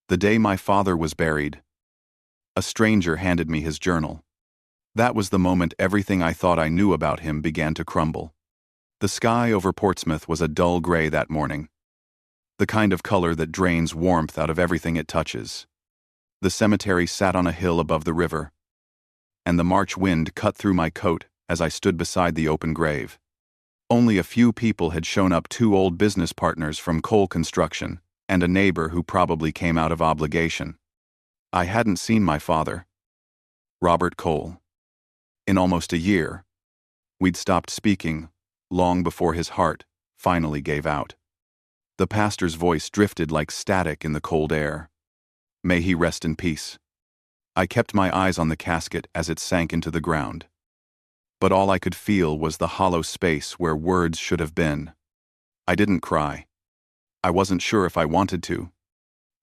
The day my father was buried, a stranger handed me his journal. That was the moment everything I thought I knew about him began to crumble. The sky over Portsmouth was a dull gray that morning, the kind of color that drains warmth out of everything it touches. The cemetery sat on a hill above the river, and the March wind cut through my coat as I stood beside the open grave. Only a few people had shown up: two old business partners from coal construction, and a neighbor who probably came out of obligation. I hadn't seen my father, Robert Cole, in almost a year. We'd stopped speaking long before his heart finally gave out. The pastor's voice drifted like static in the cold air. May he rest in peace. I kept my eyes on the casket as it sank into the ground. But all I could feel was the hollow space where words should have been. I didn't cry. I wasn't sure if I wanted to.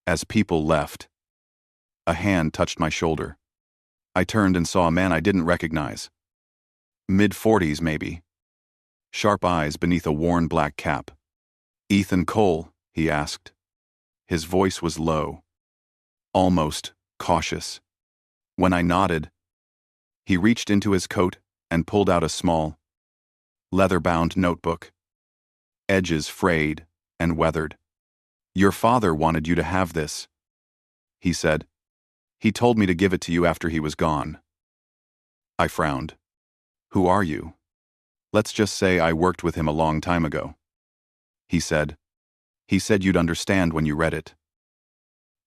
As people left, a hand touched my shoulder. I turned and saw a man I didn't recognize. Mid-40s, maybe. Sharp eyes beneath a worn black cap. "Ethan Cole?" he asked. His voice was low, almost cautious. When I nodded, he reached into his coat and pulled out a small, leather-bound notebook, edges frayed and weathered. "Your father wanted you to have this," he said. "He told me to give it to you after he was gone." I frowned. "Who are you?" "Let's just say I worked with him a long time ago," he said. "He said you'd understand when you read it."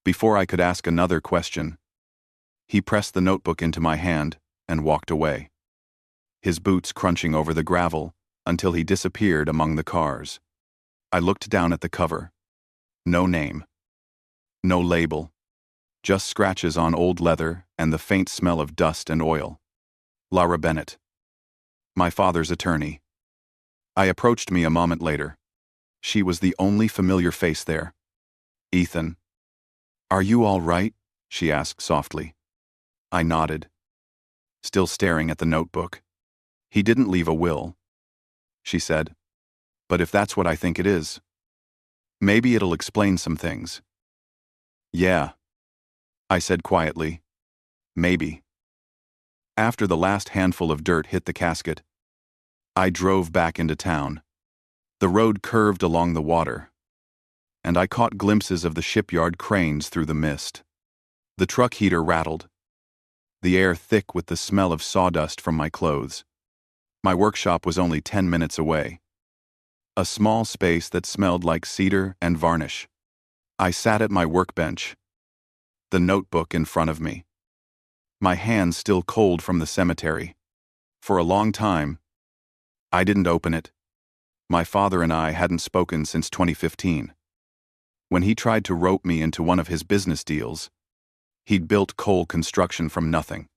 Before I could ask another question, he pressed the notebook into my hand and walked away, his boots crunching over the gravel until he disappeared among the cars. I looked down at the cover. No name. No label. Just scratches on old leather and the faint smell of dust and oil. Lara Bennett, my father's attorney. I approached me a moment later. She was the only familiar face there. "Ethan, are you all right?" she asked softly. I nodded, still staring at the notebook. "He didn't leave a will," she said. "But if that's what I think it is, maybe it'll explain some things." "Yeah," I said quietly. "Maybe." After the last handful of dirt hit the casket, I drove back into town. The road curved along the water, and I caught glimpses of the shipyard cranes through the mist. The truck heater rattled, the air thick with the smell of sawdust from my clothes. My workshop was only 10 minutes away, a small space that smelled like cedar and varnish. I sat at my workbench, the notebook in front of me, my hands still cold from the cemetery. For a long time, I didn't open it. My father and I hadn't spoken since 2015. When he tried to rope me into one of his business deals, he'd built coal construction from nothing,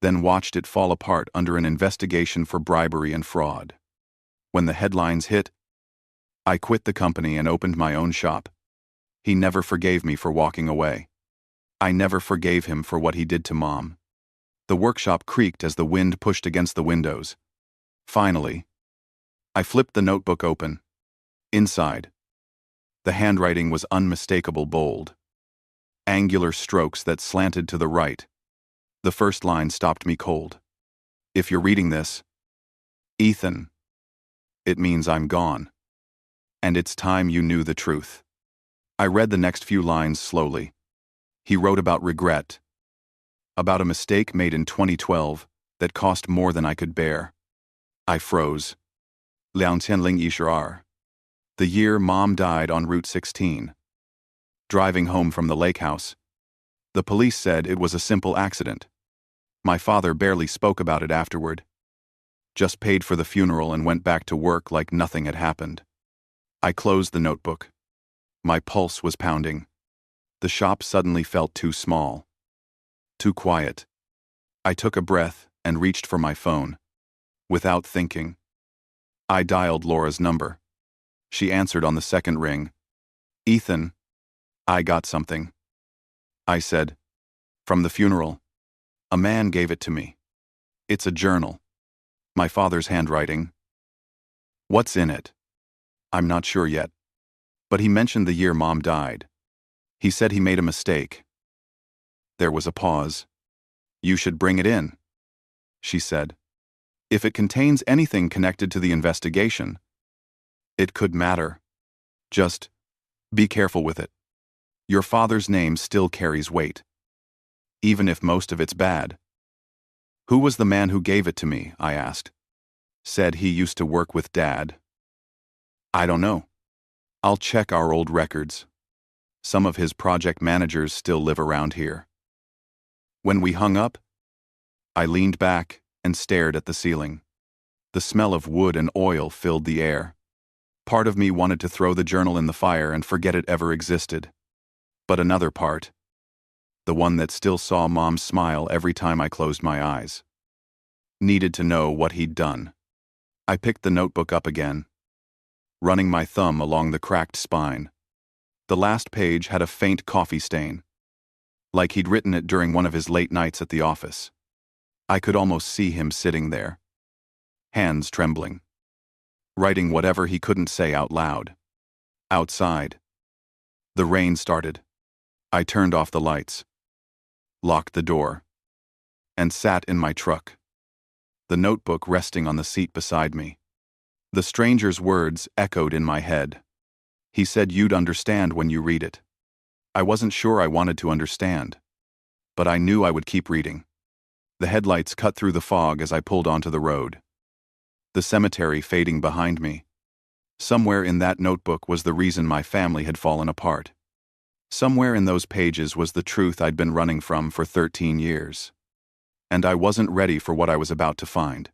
then watched it fall apart under an investigation for bribery and fraud. When the headlines hit, I quit the company and opened my own shop. He never forgave me for walking away. I never forgave him for what he did to Mom. The workshop creaked as the wind pushed against the windows. Finally, I flipped the notebook open. Inside, the handwriting was unmistakable bold. Angular strokes that slanted to the right. The first line stopped me cold. "If you're reading this, Ethan, it means I'm gone. And it's time you knew the truth." I read the next few lines slowly. He wrote about regret, about a mistake made in 2012 that cost more than I could bear. I froze. Liaotianling Yishirar. The year Mom died on Route 16. Driving home from the lake house, the police said it was a simple accident. My father barely spoke about it afterward. Just paid for the funeral and went back to work like nothing had happened. I closed the notebook. My pulse was pounding. The shop suddenly felt too small, too quiet. I took a breath and reached for my phone. Without thinking, I dialed Laura's number. She answered on the second ring. "Ethan, I got something," I said. "From the funeral. A man gave it to me. It's a journal. My father's handwriting." "What's in it?" "I'm not sure yet. But he mentioned the year Mom died. He said he made a mistake. There was a pause. You should bring it in, she said. If it contains anything connected to the investigation, it could matter. Just be careful with it. Your father's name still carries weight, even if most of it's bad. Who was the man who gave it to me? I asked. Said he used to work with Dad. I don't know. I'll check our old records. Some of his project managers still live around here. When we hung up, I leaned back and stared at the ceiling. The smell of wood and oil filled the air. Part of me wanted to throw the journal in the fire and forget it ever existed. But another part, the one that still saw Mom's smile every time I closed my eyes, needed to know what he'd done. I picked the notebook up again, running my thumb along the cracked spine. The last page had a faint coffee stain, like he'd written it during one of his late nights at the office. I could almost see him sitting there, hands trembling, writing whatever he couldn't say out loud. Outside, the rain started. I turned off the lights, locked the door, and sat in my truck, the notebook resting on the seat beside me. The stranger's words echoed in my head. He said you'd understand when you read it. I wasn't sure I wanted to understand, but I knew I would keep reading. The headlights cut through the fog as I pulled onto the road, the cemetery fading behind me. Somewhere in that notebook was the reason my family had fallen apart. Somewhere in those pages was the truth I'd been running from for 13 years. And I wasn't ready for what I was about to find.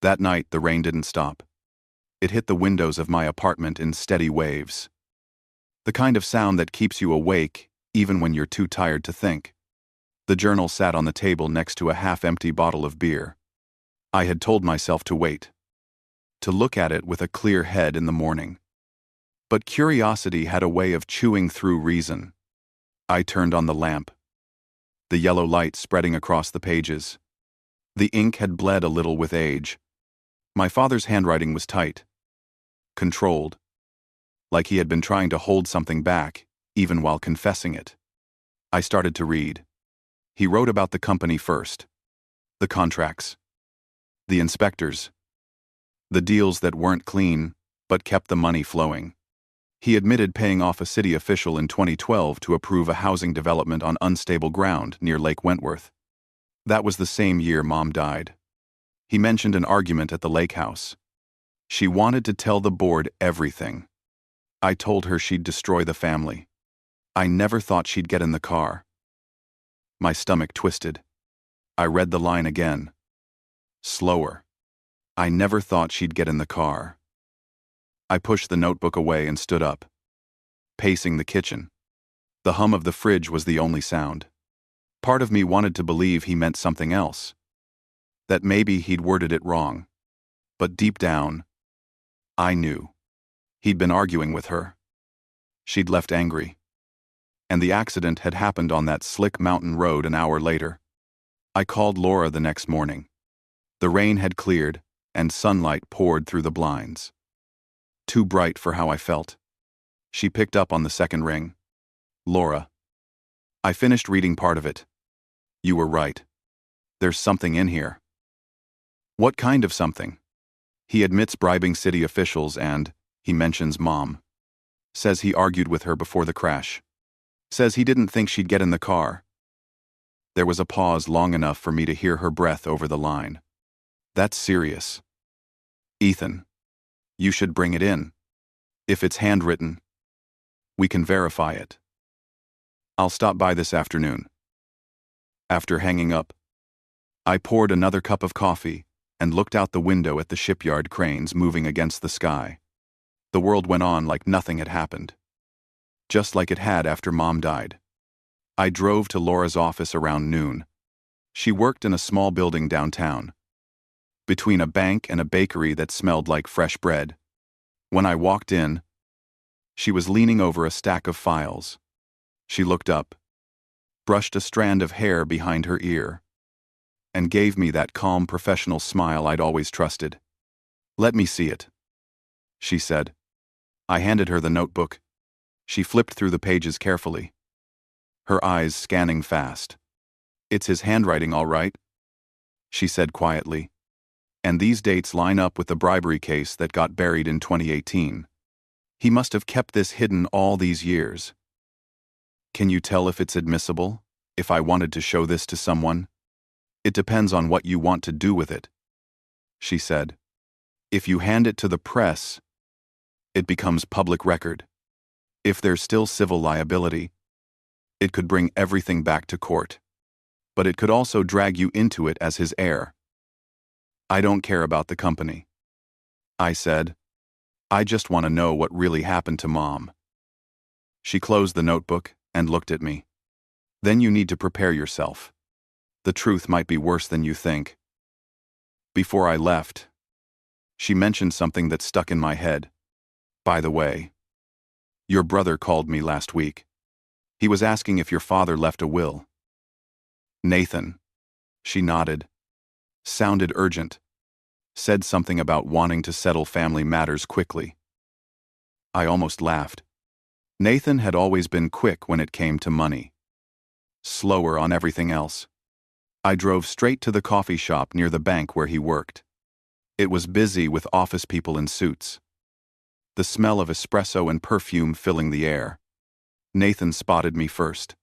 That night, the rain didn't stop. It hit the windows of my apartment in steady waves. The kind of sound that keeps you awake, even when you're too tired to think. The journal sat on the table next to a half-empty bottle of beer. I had told myself to wait, to look at it with a clear head in the morning. But curiosity had a way of chewing through reason. I turned on the lamp, the yellow light spreading across the pages. The ink had bled a little with age. My father's handwriting was tight, controlled, like he had been trying to hold something back, even while confessing it. I started to read. He wrote about the company first, the contracts, the inspectors, the deals that weren't clean but kept the money flowing. He admitted paying off a city official in 2012 to approve a housing development on unstable ground near Lake Wentworth. That was the same year Mom died. He mentioned an argument at the lake house. She wanted to tell the board everything. I told her she'd destroy the family. I never thought she'd get in the car. My stomach twisted. I read the line again. Slower. I never thought she'd get in the car. I pushed the notebook away and stood up, pacing the kitchen. The hum of the fridge was the only sound. Part of me wanted to believe he meant something else, that maybe he'd worded it wrong. But deep down, I knew. He'd been arguing with her. She'd left angry. And the accident had happened on that slick mountain road an hour later. I called Laura the next morning. The rain had cleared, and sunlight poured through the blinds. Too bright for how I felt. She picked up on the second ring. Laura. I finished reading part of it. You were right. There's something in here. What kind of something? He admits bribing city officials and he mentions Mom. Says he argued with her before the crash. Says he didn't think she'd get in the car. There was a pause long enough for me to hear her breath over the line. That's serious. Ethan. You should bring it in. If it's handwritten, we can verify it. I'll stop by this afternoon. After hanging up, I poured another cup of coffee and looked out the window at the shipyard cranes moving against the sky. The world went on like nothing had happened. Just like it had after Mom died. I drove to Laura's office around noon. She worked in a small building downtown, between a bank and a bakery that smelled like fresh bread. When I walked in, she was leaning over a stack of files. She looked up, brushed a strand of hair behind her ear, and gave me that calm professional smile I'd always trusted. Let me see it, she said. I handed her the notebook. She flipped through the pages carefully. her eyes scanning fast. "It's his handwriting, all right," she said quietly. "And these dates line up with the bribery case that got buried in 2018. He must have kept this hidden all these years. Can you tell if it's admissible, if I wanted to show this to someone? It depends on what you want to do with it," she said. "If you hand it to the press, it becomes public record. If there's still civil liability, it could bring everything back to court. But it could also drag you into it as his heir." "I don't care about the company," I said. "I just want to know what really happened to Mom." She closed the notebook and looked at me. "Then you need to prepare yourself. The truth might be worse than you think." Before I left, she mentioned something that stuck in my head. "By the way, your brother called me last week. He was asking if your father left a will." "Nathan," she nodded. "Sounded urgent. Said something about wanting to settle family matters quickly." I almost laughed. Nathan had always been quick when it came to money. Slower on everything else. I drove straight to the coffee shop near the bank where he worked. It was busy with office people in suits. The smell of espresso and perfume filling the air. Nathan spotted me first.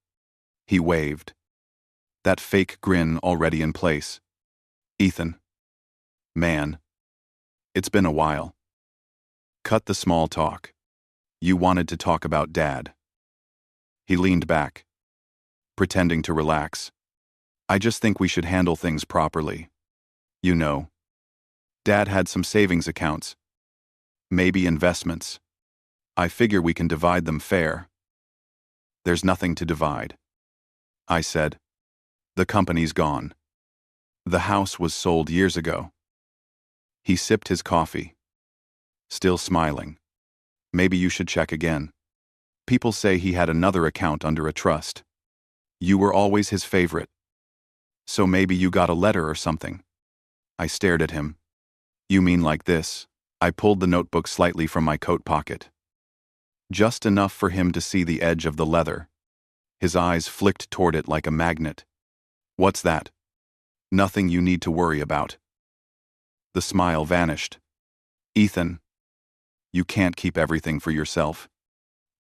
He waved. That fake grin already in place. "Ethan. Man. It's been a while." "Cut the small talk. You wanted to talk about Dad." He leaned back, pretending to relax. "I just think we should handle things properly. You know, Dad had some savings accounts. Maybe investments. I figure we can divide them fair." "There's nothing to divide," I said. "The company's gone. The house was sold years ago." He sipped his coffee, still smiling. "Maybe you should check again. People say he had another account under a trust. You were always his favorite. So maybe you got a letter or something." I stared at him. "You mean like this?" I pulled the notebook slightly from my coat pocket. Just enough for him to see the edge of the leather. His eyes flicked toward it like a magnet. "What's that?" "Nothing you need to worry about." The smile vanished. "Ethan, you can't keep everything for yourself.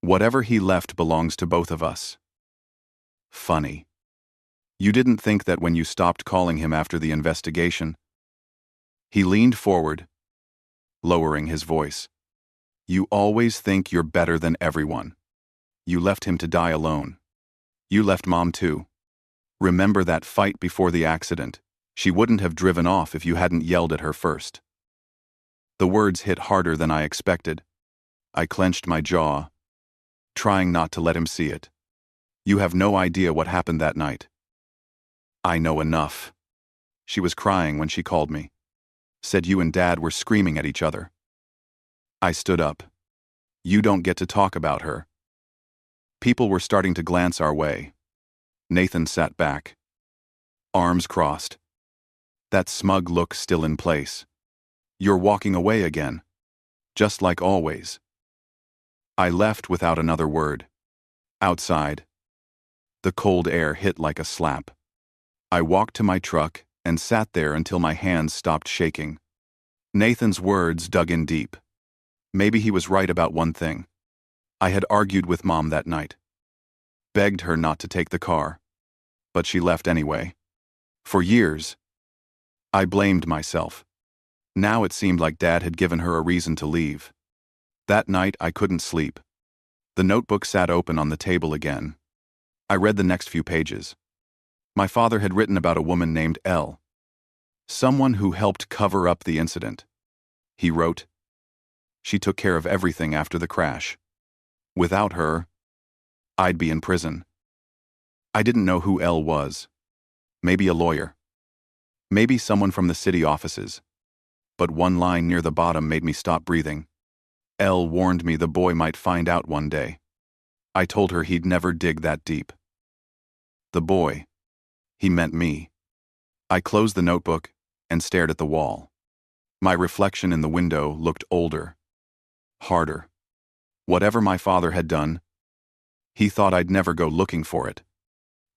Whatever he left belongs to both of us." Funny. You didn't think that when you stopped calling him after the investigation? He leaned forward, lowering his voice. "You always think you're better than everyone. You left him to die alone. You left Mom too. Remember that fight before the accident? She wouldn't have driven off if you hadn't yelled at her first." The words hit harder than I expected. I clenched my jaw, trying not to let him see it. "You have no idea what happened that night." "I know enough." She was crying when she called me. Said you and Dad were screaming at each other. I stood up. "You don't get to talk about her." People were starting to glance our way. Nathan sat back, arms crossed. That smug look still in place. "You're walking away again. Just like always." I left without another word. Outside, the cold air hit like a slap. I walked to my truck and sat there until my hands stopped shaking. Nathan's words dug in deep. Maybe he was right about one thing. I had argued with Mom that night. Begged her not to take the car. But she left anyway. For years, I blamed myself. Now it seemed like Dad had given her a reason to leave. That night I couldn't sleep. The notebook sat open on the table again. I read the next few pages. My father had written about a woman named Elle. Someone who helped cover up the incident. He wrote, "She took care of everything after the crash. Without her, I'd be in prison." I didn't know who Elle was. Maybe a lawyer. Maybe someone from the city offices. But one line near the bottom made me stop breathing. Elle warned me the boy might find out one day. I told her he'd never dig that deep. The boy. He meant me. I closed the notebook and stared at the wall. My reflection in the window looked older, harder. Whatever my father had done, he thought I'd never go looking for it.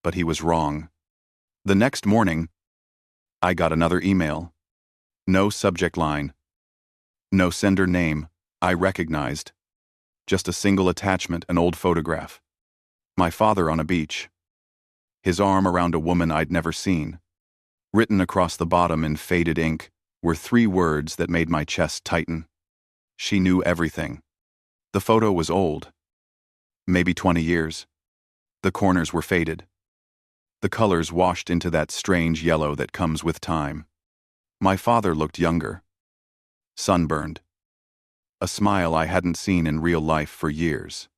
But he was wrong. The next morning, I got another email. No subject line. No sender name. I recognized. Just a single attachment, an old photograph. My father on a beach. His arm around a woman I'd never seen. Written across the bottom in faded ink were 3 words that made my chest tighten. She knew everything. The photo was old. Maybe 20 years. The corners were faded. The colors washed into that strange yellow that comes with time. My father looked younger. Sunburned. A smile I hadn't seen in real life for years.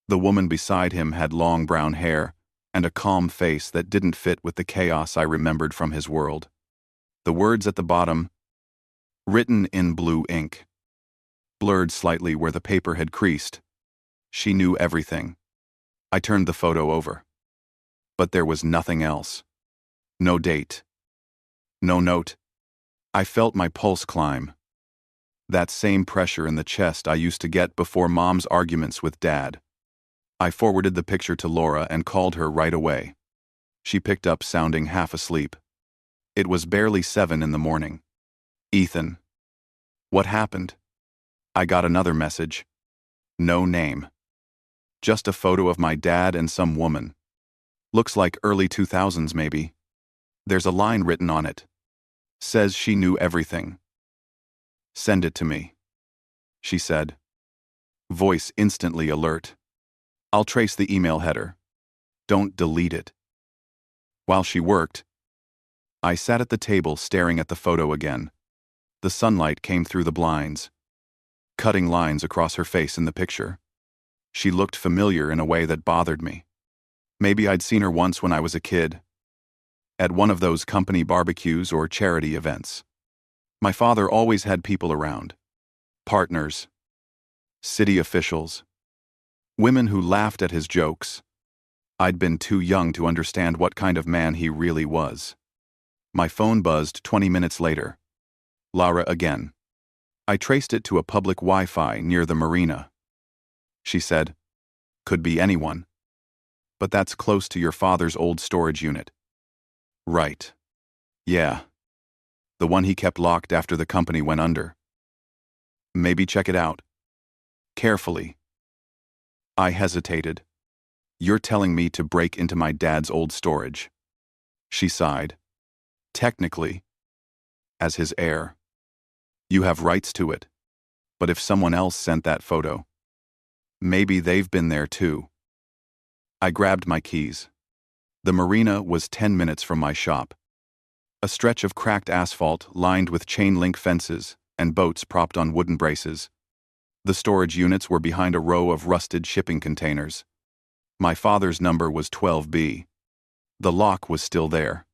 The woman beside him had long brown hair and a calm face that didn't fit with the chaos I remembered from his world. The words at the bottom, written in blue ink, blurred slightly where the paper had creased. She knew everything. I turned the photo over. But there was nothing else. No date. No note. I felt my pulse climb. That same pressure in the chest I used to get before Mom's arguments with Dad. I forwarded the picture to Laura and called her right away. She picked up sounding half asleep. It was barely 7 in the morning. Ethan. What happened? I got another message. No name. Just a photo of my dad and some woman. Looks like early 2000s maybe. There's a line written on it. Says she knew everything. Send it to me, she said. Voice instantly alert. I'll trace the email header. Don't delete it. While she worked, I sat at the table staring at the photo again. The sunlight came through the blinds, cutting lines across her face in the picture. She looked familiar in a way that bothered me. Maybe I'd seen her once when I was a kid, at one of those company barbecues or charity events. My father always had people around. Partners, city officials, women who laughed at his jokes. I'd been too young to understand what kind of man he really was. My phone buzzed 20 minutes later. Lara again. I traced it to a public Wi-Fi near the marina. She said, could be anyone. But that's close to your father's old storage unit. Right. Yeah. The one he kept locked after the company went under. Maybe check it out. Carefully. I hesitated. You're telling me to break into my dad's old storage. She sighed. Technically, as his heir, you have rights to it. But if someone else sent that photo, maybe they've been there too. I grabbed my keys. The marina was 10 minutes from my shop. A stretch of cracked asphalt lined with chain-link fences and boats propped on wooden braces. The storage units were behind a row of rusted shipping containers. My father's number was 12B. The lock was still there.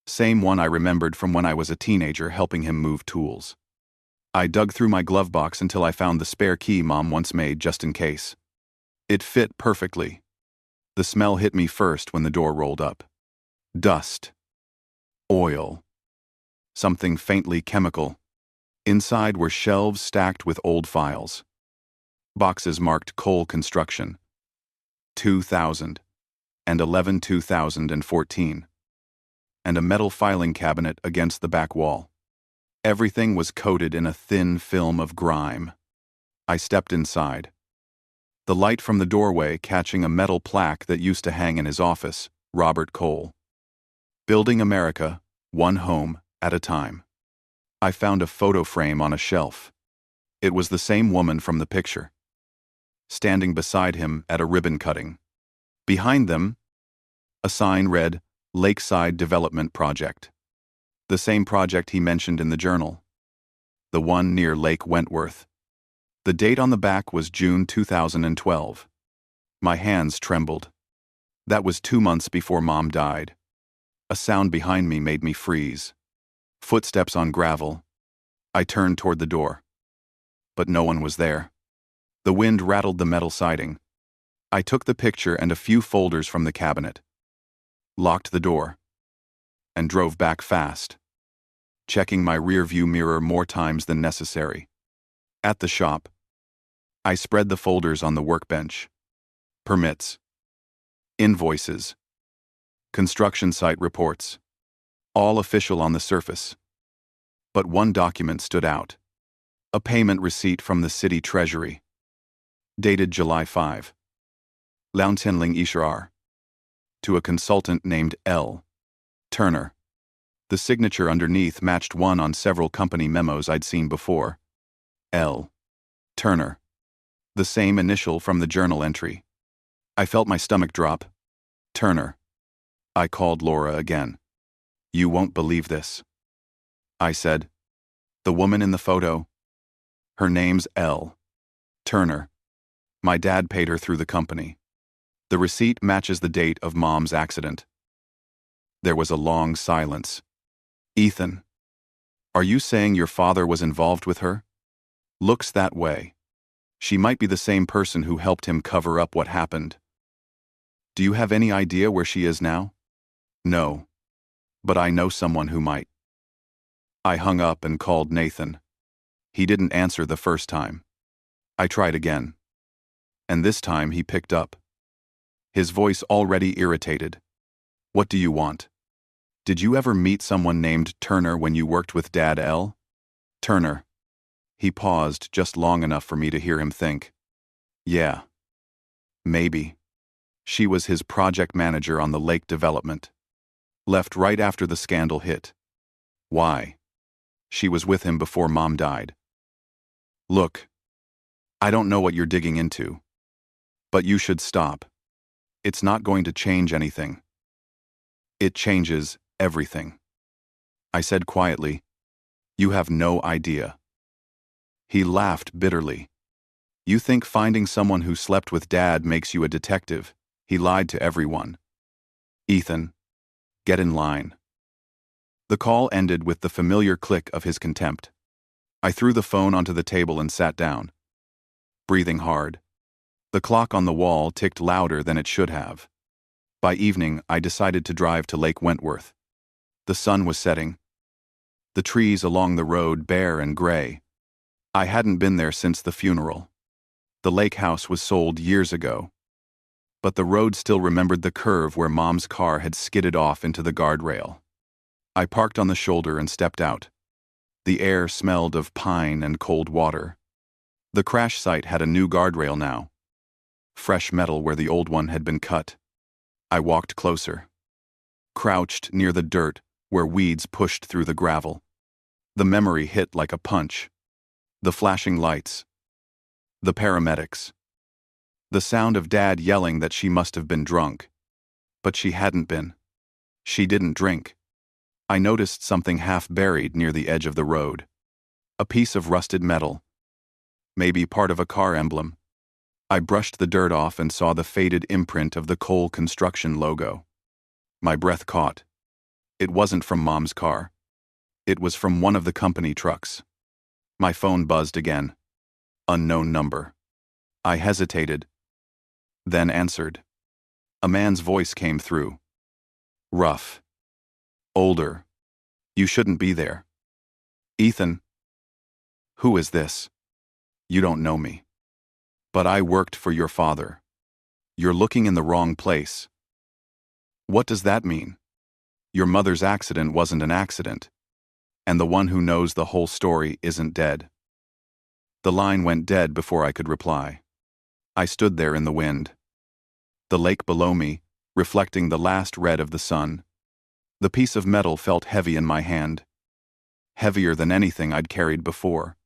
Same one I remembered from when I was a teenager helping him move tools. I dug through my glove box until I found the spare key Mom once made just in case. It fit perfectly. The smell hit me first when the door rolled up. Dust. Oil. Something faintly chemical. Inside were shelves stacked with old files. Boxes marked Coal Construction. 2000. And 11/2014. And a metal filing cabinet against the back wall. Everything was coated in a thin film of grime. I stepped inside. The light from the doorway catching a metal plaque that used to hang in his office, Robert Cole. Building America, one home at a time. I found a photo frame on a shelf. It was the same woman from the picture, standing beside him at a ribbon cutting. Behind them, a sign read, Lakeside Development Project. The same project he mentioned in the journal. The one near Lake Wentworth. The date on the back was June 2012. My hands trembled. That was 2 months before Mom died. A sound behind me made me freeze. Footsteps on gravel. I turned toward the door. But no one was there. The wind rattled the metal siding. I took the picture and a few folders from the cabinet, locked the door, and drove back fast, checking my rearview mirror more times than necessary. At the shop, I spread the folders on the workbench. Permits. Invoices. Construction site reports. All official on the surface. But one document stood out. A payment receipt from the city treasury. Dated July 5. Launtenling Ishrar. To a consultant named L. Turner. The signature underneath matched one on several company memos I'd seen before. L. Turner. The same initial from the journal entry. I felt my stomach drop. Turner. I called Laura again. You won't believe this. I said. The woman in the photo? Her name's L. Turner. My dad paid her through the company. The receipt matches the date of Mom's accident. There was a long silence. Ethan. Are you saying your father was involved with her? Looks that way. She might be the same person who helped him cover up what happened. Do you have any idea where she is now? No. But I know someone who might. I hung up and called Nathan. He didn't answer the first time. I tried again. And this time he picked up. His voice already irritated. What do you want? Did you ever meet someone named Turner when you worked with Dad L? Turner. He paused just long enough for me to hear him think. Yeah. Maybe. She was his project manager on the lake development. Left right after the scandal hit. Why? She was with him before Mom died. Look. I don't know what you're digging into. But you should stop. It's not going to change anything. It changes everything. I said quietly. You have no idea. He laughed bitterly. You think finding someone who slept with Dad makes you a detective? He lied to everyone. Ethan. Get in line. The call ended with the familiar click of his contempt. I threw the phone onto the table and sat down, breathing hard. The clock on the wall ticked louder than it should have. By evening, I decided to drive to Lake Wentworth. The sun was setting. The trees along the road bare and gray. I hadn't been there since the funeral. The lake house was sold years ago. But the road still remembered the curve where Mom's car had skidded off into the guardrail. I parked on the shoulder and stepped out. The air smelled of pine and cold water. The crash site had a new guardrail now. Fresh metal where the old one had been cut. I walked closer. Crouched near the dirt where weeds pushed through the gravel. The memory hit like a punch. The flashing lights. The paramedics. The sound of Dad yelling that she must have been drunk. But she hadn't been. She didn't drink. I noticed something half buried near the edge of the road. A piece of rusted metal. Maybe part of a car emblem. I brushed the dirt off and saw the faded imprint of the Cole Construction logo. My breath caught. It wasn't from Mom's car. It was from one of the company trucks. My phone buzzed again. Unknown number. I hesitated. Then answered. A man's voice came through. Rough. Older. You shouldn't be there. Ethan. Who is this? You don't know me. But I worked for your father. You're looking in the wrong place. What does that mean? Your mother's accident wasn't an accident. And the one who knows the whole story isn't dead. The line went dead before I could reply. I stood there in the wind. The lake below me, reflecting the last red of the sun. The piece of metal felt heavy in my hand. Heavier than anything I'd carried before.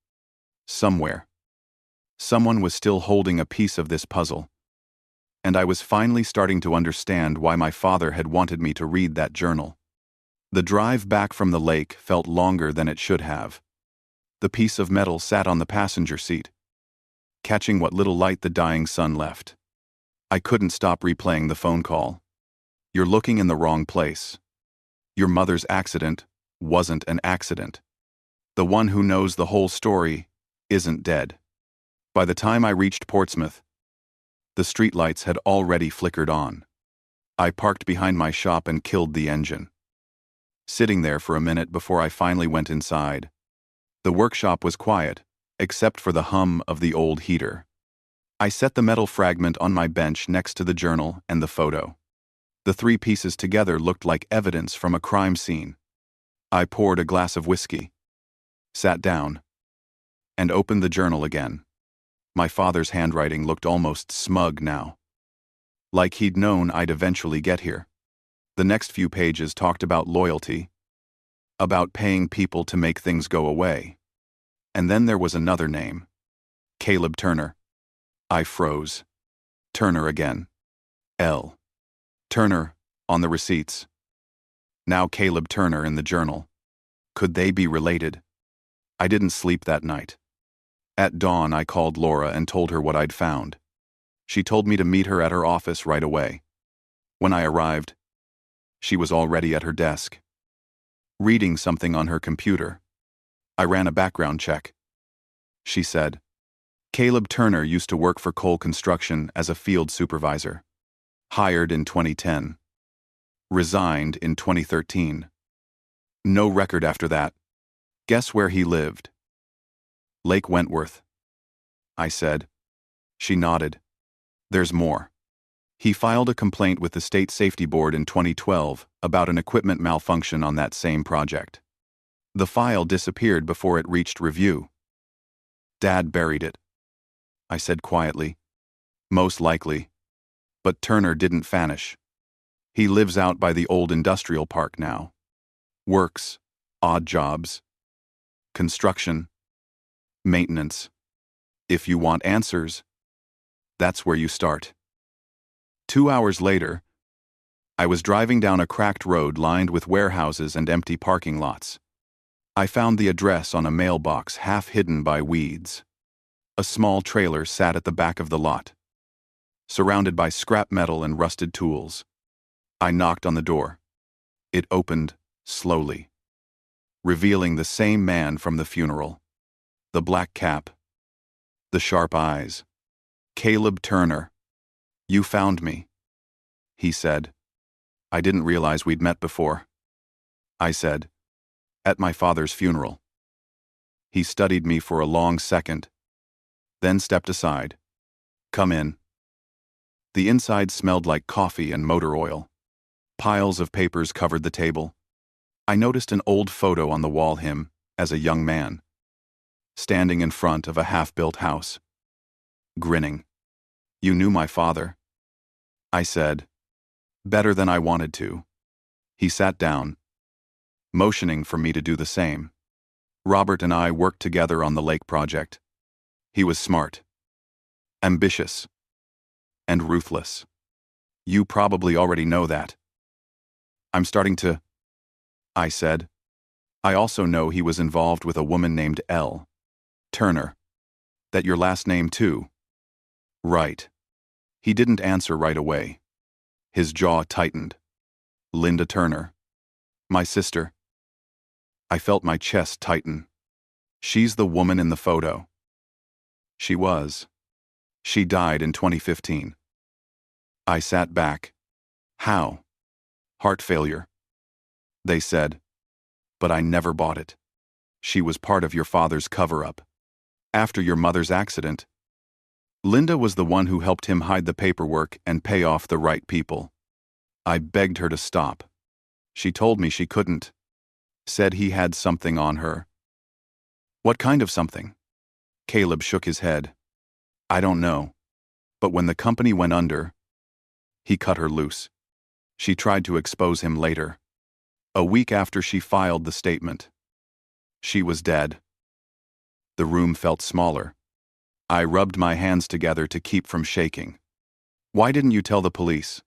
Somewhere. Someone was still holding a piece of this puzzle. And I was finally starting to understand why my father had wanted me to read that journal. The drive back from the lake felt longer than it should have. The piece of metal sat on the passenger seat, catching what little light the dying sun left. I couldn't stop replaying the phone call. You're looking in the wrong place. Your mother's accident wasn't an accident. The one who knows the whole story isn't dead. By the time I reached Portsmouth, the streetlights had already flickered on. I parked behind my shop and killed the engine. Sitting there for a minute before I finally went inside. The workshop was quiet, except for the hum of the old heater. I set the metal fragment on my bench next to the journal and the photo. The three pieces together looked like evidence from a crime scene. I poured a glass of whiskey, sat down, and opened the journal again. My father's handwriting looked almost smug now, like he'd known I'd eventually get here. The next few pages talked about loyalty, about paying people to make things go away. And then there was another name. Caleb Turner. I froze. Turner again. L. Turner, on the receipts. Now Caleb Turner in the journal. Could they be related? I didn't sleep that night. At dawn, I called Laura and told her what I'd found. She told me to meet her at her office right away. When I arrived, she was already at her desk, reading something on her computer. I ran a background check. She said, Caleb Turner used to work for Cole Construction as a field supervisor. Hired in 2010. Resigned in 2013. No record after that. Guess where he lived? Lake Wentworth. I said. She nodded. There's more. He filed a complaint with the State Safety Board in 2012 about an equipment malfunction on that same project. The file disappeared before it reached review. Dad buried it. I said quietly. Most likely. But Turner didn't vanish. He lives out by the old industrial park now. Works, odd jobs, construction, maintenance. If you want answers, that's where you start. 2 hours later, I was driving down a cracked road lined with warehouses and empty parking lots. I found the address on a mailbox half hidden by weeds. A small trailer sat at the back of the lot, surrounded by scrap metal and rusted tools. I knocked on the door. It opened slowly, revealing the same man from the funeral. The black cap, the sharp eyes. Caleb Turner. You found me, he said. I didn't realize we'd met before. I said, at my father's funeral. He studied me for a long second, then stepped aside. Come in. The inside smelled like coffee and motor oil. Piles of papers covered the table. I noticed an old photo on the wall him, as a young man, standing in front of a half-built house, grinning. You knew my father? I said, better than I wanted to. He sat down, motioning for me to do the same. Robert and I worked together on the lake project. He was smart, ambitious, and ruthless. You probably already know that. I'm starting to, I said. I also know he was involved with a woman named L. Turner. That your last name too? Right. He didn't answer right away. His jaw tightened. Linda Turner. My sister. I felt my chest tighten. She's the woman in the photo. She was. She died in 2015. I sat back. How? Heart failure. They said. But I never bought it. She was part of your father's cover-up. After your mother's accident, Linda was the one who helped him hide the paperwork and pay off the right people. I begged her to stop. She told me she couldn't. Said he had something on her. What kind of something? Caleb shook his head. I don't know. But when the company went under, he cut her loose. She tried to expose him later. A week after she filed the statement. She was dead. The room felt smaller. I rubbed my hands together to keep from shaking. Why didn't you tell the police?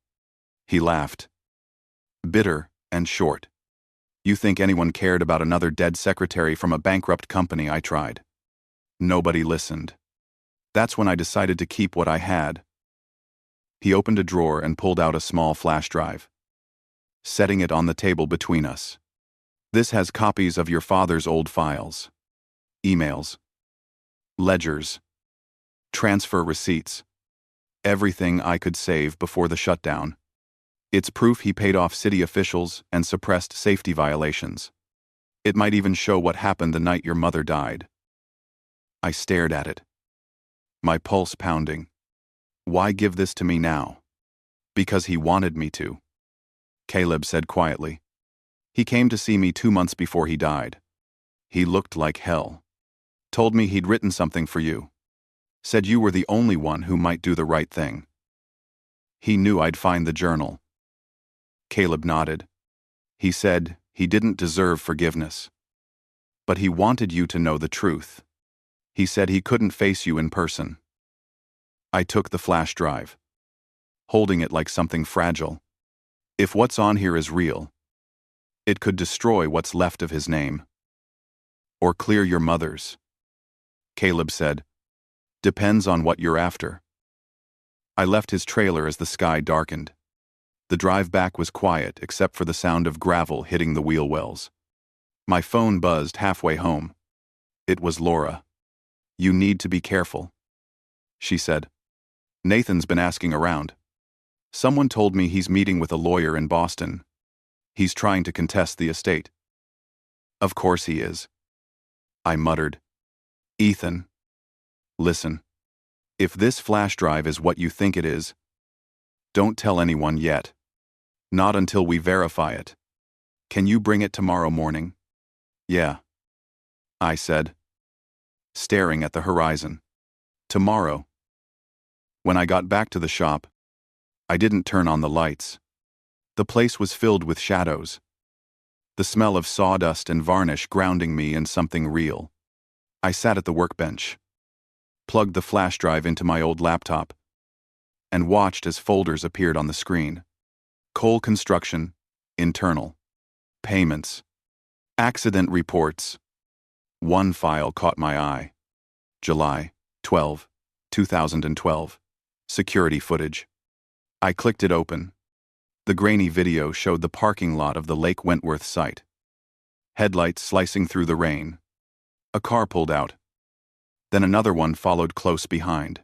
He laughed. Bitter and short. You think anyone cared about another dead secretary from a bankrupt company? I tried. Nobody listened. That's when I decided to keep what I had. He opened a drawer and pulled out a small flash drive, setting it on the table between us. This has copies of your father's old files. Emails. Ledgers. Transfer receipts. Everything I could save before the shutdown. It's proof he paid off city officials and suppressed safety violations. It might even show what happened the night your mother died. I stared at it, my pulse pounding. Why give this to me now? Because he wanted me to. Caleb said quietly. He came to see me 2 months before he died. He looked like hell. Told me he'd written something for you. Said you were the only one who might do the right thing. He knew I'd find the journal. Caleb nodded. He said he didn't deserve forgiveness. But he wanted you to know the truth. He said he couldn't face you in person. I took the flash drive, holding it like something fragile. If what's on here is real, it could destroy what's left of his name. Or clear your mother's. Caleb said, depends on what you're after. I left his trailer as the sky darkened. The drive back was quiet except for the sound of gravel hitting the wheel wells. My phone buzzed halfway home. It was Laura. You need to be careful, she said. Nathan's been asking around. Someone told me he's meeting with a lawyer in Boston. He's trying to contest the estate. Of course he is. I muttered. Ethan. Listen. If this flash drive is what you think it is, don't tell anyone yet. Not until we verify it. Can you bring it tomorrow morning? Yeah, I said, staring at the horizon. Tomorrow. When I got back to the shop, I didn't turn on the lights. The place was filled with shadows. The smell of sawdust and varnish grounding me in something real. I sat at the workbench, plugged the flash drive into my old laptop, and watched as folders appeared on the screen. Coal construction, internal, payments, accident reports. One file caught my eye. July 12, 2012. Security footage. I clicked it open. The grainy video showed the parking lot of the Lake Wentworth site. Headlights slicing through the rain. A car pulled out. Then another one followed close behind.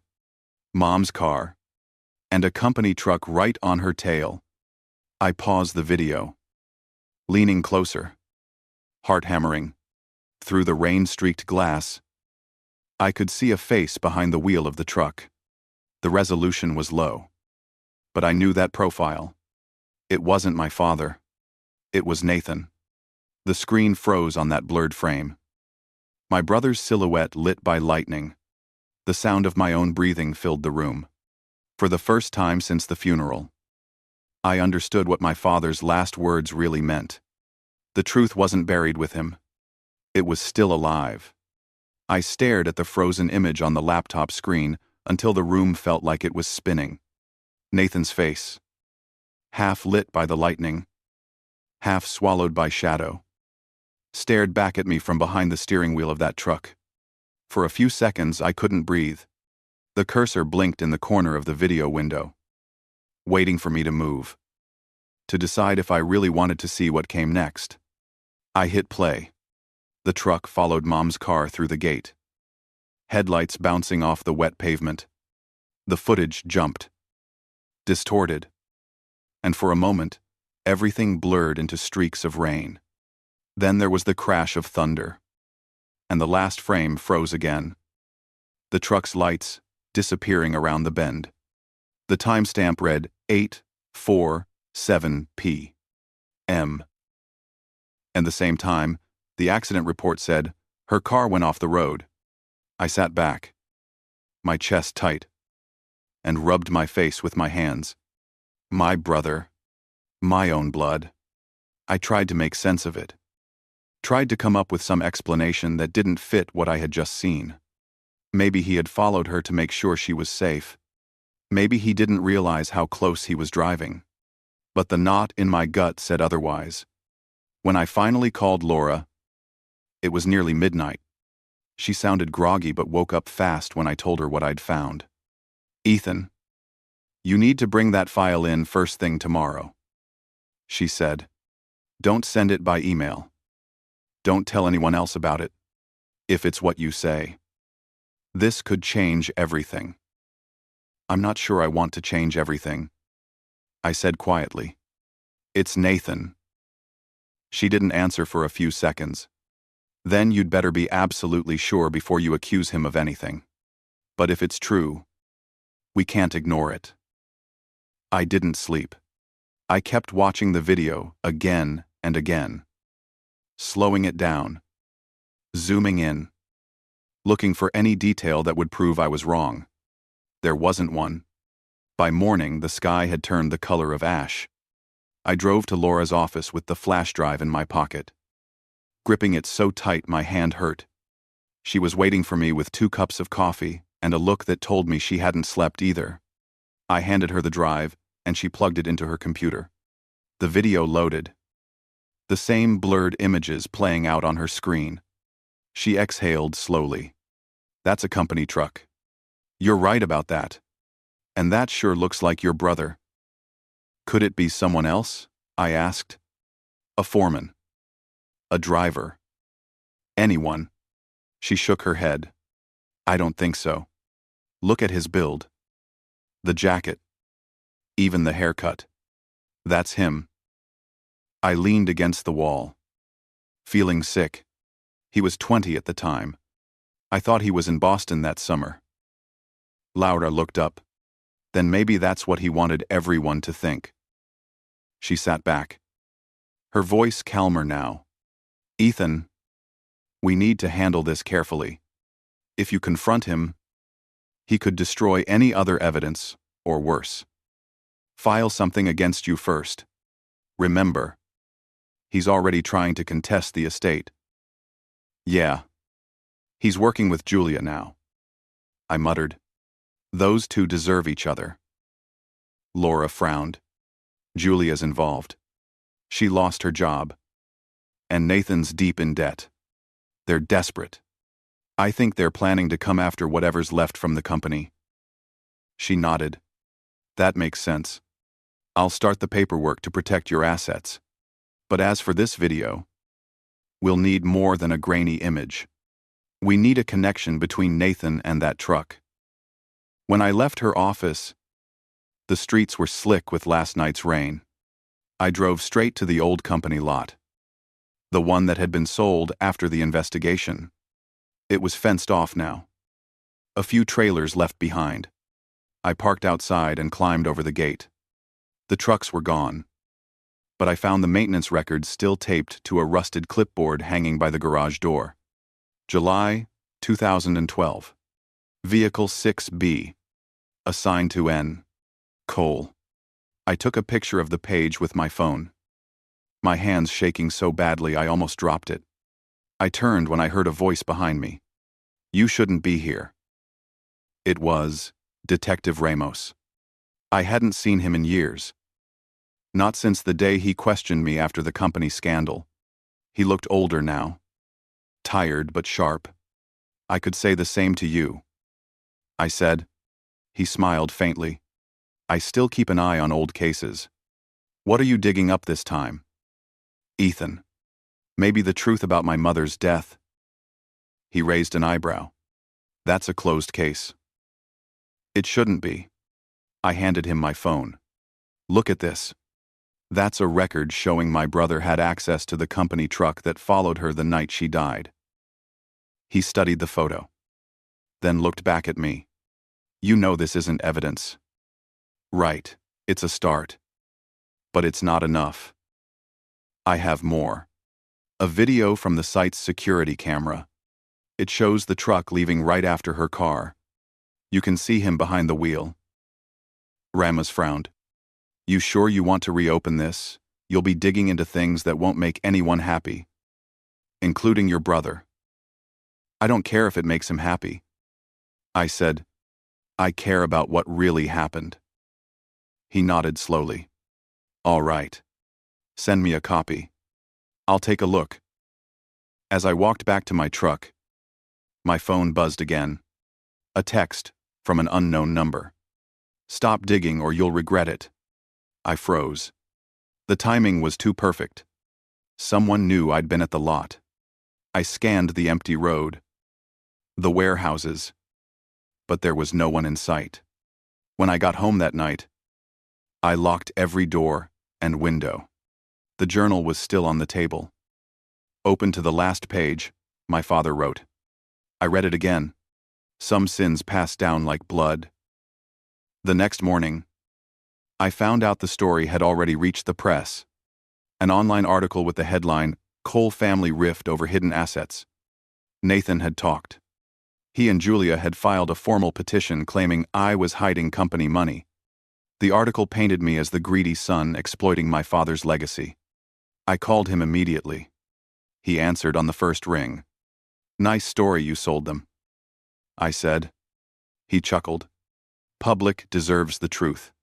Mom's car. And a company truck right on her tail. I paused the video. Leaning closer. Heart hammering. Through the rain-streaked glass, I could see a face behind the wheel of the truck. The resolution was low. But I knew that profile. It wasn't my father. It was Nathan. The screen froze on that blurred frame. My brother's silhouette lit by lightning. The sound of my own breathing filled the room. For the first time since the funeral, I understood what my father's last words really meant. The truth wasn't buried with him. It was still alive. I stared at the frozen image on the laptop screen until the room felt like it was spinning. Nathan's face, half lit by the lightning, half swallowed by shadow, stared back at me from behind the steering wheel of that truck. For a few seconds, I couldn't breathe. The cursor blinked in the corner of the video window, waiting for me to move, to decide if I really wanted to see what came next. I hit play. The truck followed Mom's car through the gate. Headlights bouncing off the wet pavement. The footage jumped, distorted, and for a moment, everything blurred into streaks of rain. Then there was the crash of thunder, and the last frame froze again. The truck's lights disappearing around the bend. The timestamp read 8:47 p.m. And the same time, the accident report said her car went off the road. I sat back, my chest tight, and rubbed my face with my hands. My brother, my own blood. I tried to make sense of it. Tried to come up with some explanation that didn't fit what I had just seen. Maybe he had followed her to make sure she was safe. Maybe he didn't realize how close he was driving. But the knot in my gut said otherwise. When I finally called Laura, it was nearly midnight. She sounded groggy but woke up fast when I told her what I'd found. Ethan, you need to bring that file in first thing tomorrow, she said. Don't send it by email. Don't tell anyone else about it, if it's what you say. This could change everything. I'm not sure I want to change everything, I said quietly. It's Nathan. She didn't answer for a few seconds. Then you'd better be absolutely sure before you accuse him of anything. But if it's true, we can't ignore it. I didn't sleep. I kept watching the video again and again, slowing it down, zooming in, looking for any detail that would prove I was wrong. There wasn't one. By morning, the sky had turned the color of ash. I drove to Laura's office with the flash drive in my pocket, gripping it so tight my hand hurt. She was waiting for me with 2 cups of coffee and a look that told me she hadn't slept either. I handed her the drive, and she plugged it into her computer. The video loaded. The same blurred images playing out on her screen. She exhaled slowly. That's a company truck. You're right about that. And that sure looks like your brother. Could it be someone else? I asked. A foreman. A driver. Anyone. She shook her head. I don't think so. Look at his build. The jacket. Even the haircut. That's him. I leaned against the wall, feeling sick. He was 20 at the time. I thought he was in Boston that summer. Laura looked up. Then maybe that's what he wanted everyone to think. She sat back. Her voice calmer now. Ethan, we need to handle this carefully. If you confront him, he could destroy any other evidence, or worse. File something against you first. Remember, he's already trying to contest the estate. Yeah. He's working with Julia now. I muttered. Those two deserve each other. Laura frowned. Julia's involved. She lost her job. And Nathan's deep in debt. They're desperate. I think they're planning to come after whatever's left from the company. She nodded. That makes sense. I'll start the paperwork to protect your assets. But as for this video, we'll need more than a grainy image. We need a connection between Nathan and that truck. When I left her office, the streets were slick with last night's rain. I drove straight to the old company lot. The one that had been sold after the investigation. It was fenced off now. A few trailers left behind. I parked outside and climbed over the gate. The trucks were gone. But I found the maintenance records still taped to a rusted clipboard hanging by the garage door. July 2012. Vehicle 6B. Assigned to N. Cole. I took a picture of the page with my phone. My hands shaking so badly I almost dropped it. I turned when I heard a voice behind me. You shouldn't be here. It was Detective Ramos. I hadn't seen him in years. Not since the day he questioned me after the company scandal. He looked older now. Tired but sharp. I could say the same to you. I said. He smiled faintly. I still keep an eye on old cases. What are you digging up this time? Ethan. Maybe the truth about my mother's death. He raised an eyebrow. That's a closed case. It shouldn't be. I handed him my phone. Look at this. That's a record showing my brother had access to the company truck that followed her the night she died. He studied the photo. Then looked back at me. You know this isn't evidence. Right, it's a start. But it's not enough. I have more. A video from the site's security camera. It shows the truck leaving right after her car. You can see him behind the wheel. Ramos frowned. You sure you want to reopen this? You'll be digging into things that won't make anyone happy. Including your brother. I don't care if it makes him happy. I said, I care about what really happened. He nodded slowly. All right. Send me a copy. I'll take a look. As I walked back to my truck, my phone buzzed again. A text from an unknown number. Stop digging or you'll regret it. I froze. The timing was too perfect. Someone knew I'd been at the lot. I scanned the empty road. The warehouses. But there was no one in sight. When I got home that night, I locked every door and window. The journal was still on the table. Open to the last page, my father wrote. I read it again. Some sins pass down like blood. The next morning, I found out the story had already reached the press. An online article with the headline, "Cole Family Rift Over Hidden Assets." Nathan had talked. He and Julia had filed a formal petition claiming I was hiding company money. The article painted me as the greedy son exploiting my father's legacy. I called him immediately. He answered on the first ring. "Nice story you sold them," I said. He chuckled. "Public deserves the truth.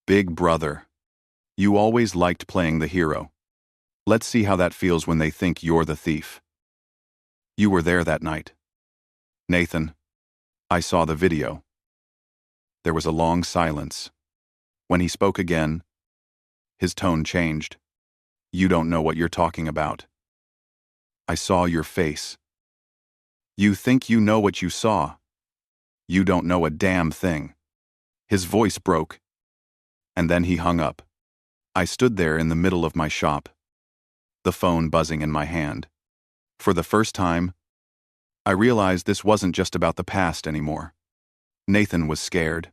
Big brother. You always liked playing the hero. Let's see how that feels when they think you're the thief." "You were there that night." "Nathan, I saw the video." There was a long silence. When he spoke again, his tone changed. "You don't know what you're talking about. I saw your face." "You think you know what you saw. You don't know a damn thing." His voice broke, and then he hung up. I stood there in the middle of my shop, the phone buzzing in my hand. For the first time, I realized this wasn't just about the past anymore. Nathan was scared.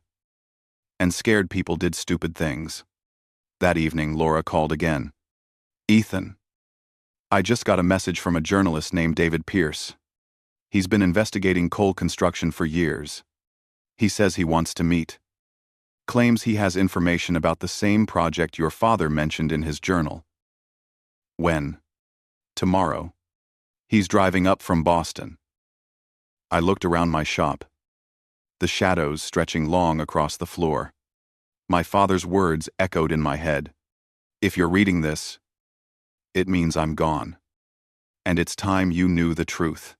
And scared people did stupid things. That evening, Laura called again. "Ethan, I just got a message from a journalist named David Pierce. He's been investigating Cole Construction for years. He says he wants to meet. Claims he has information about the same project your father mentioned in his journal." "When?" "Tomorrow. He's driving up from Boston." I looked around my shop, the shadows stretching long across the floor. My father's words echoed in my head. "If you're reading this, it means I'm gone. And it's time you knew the truth.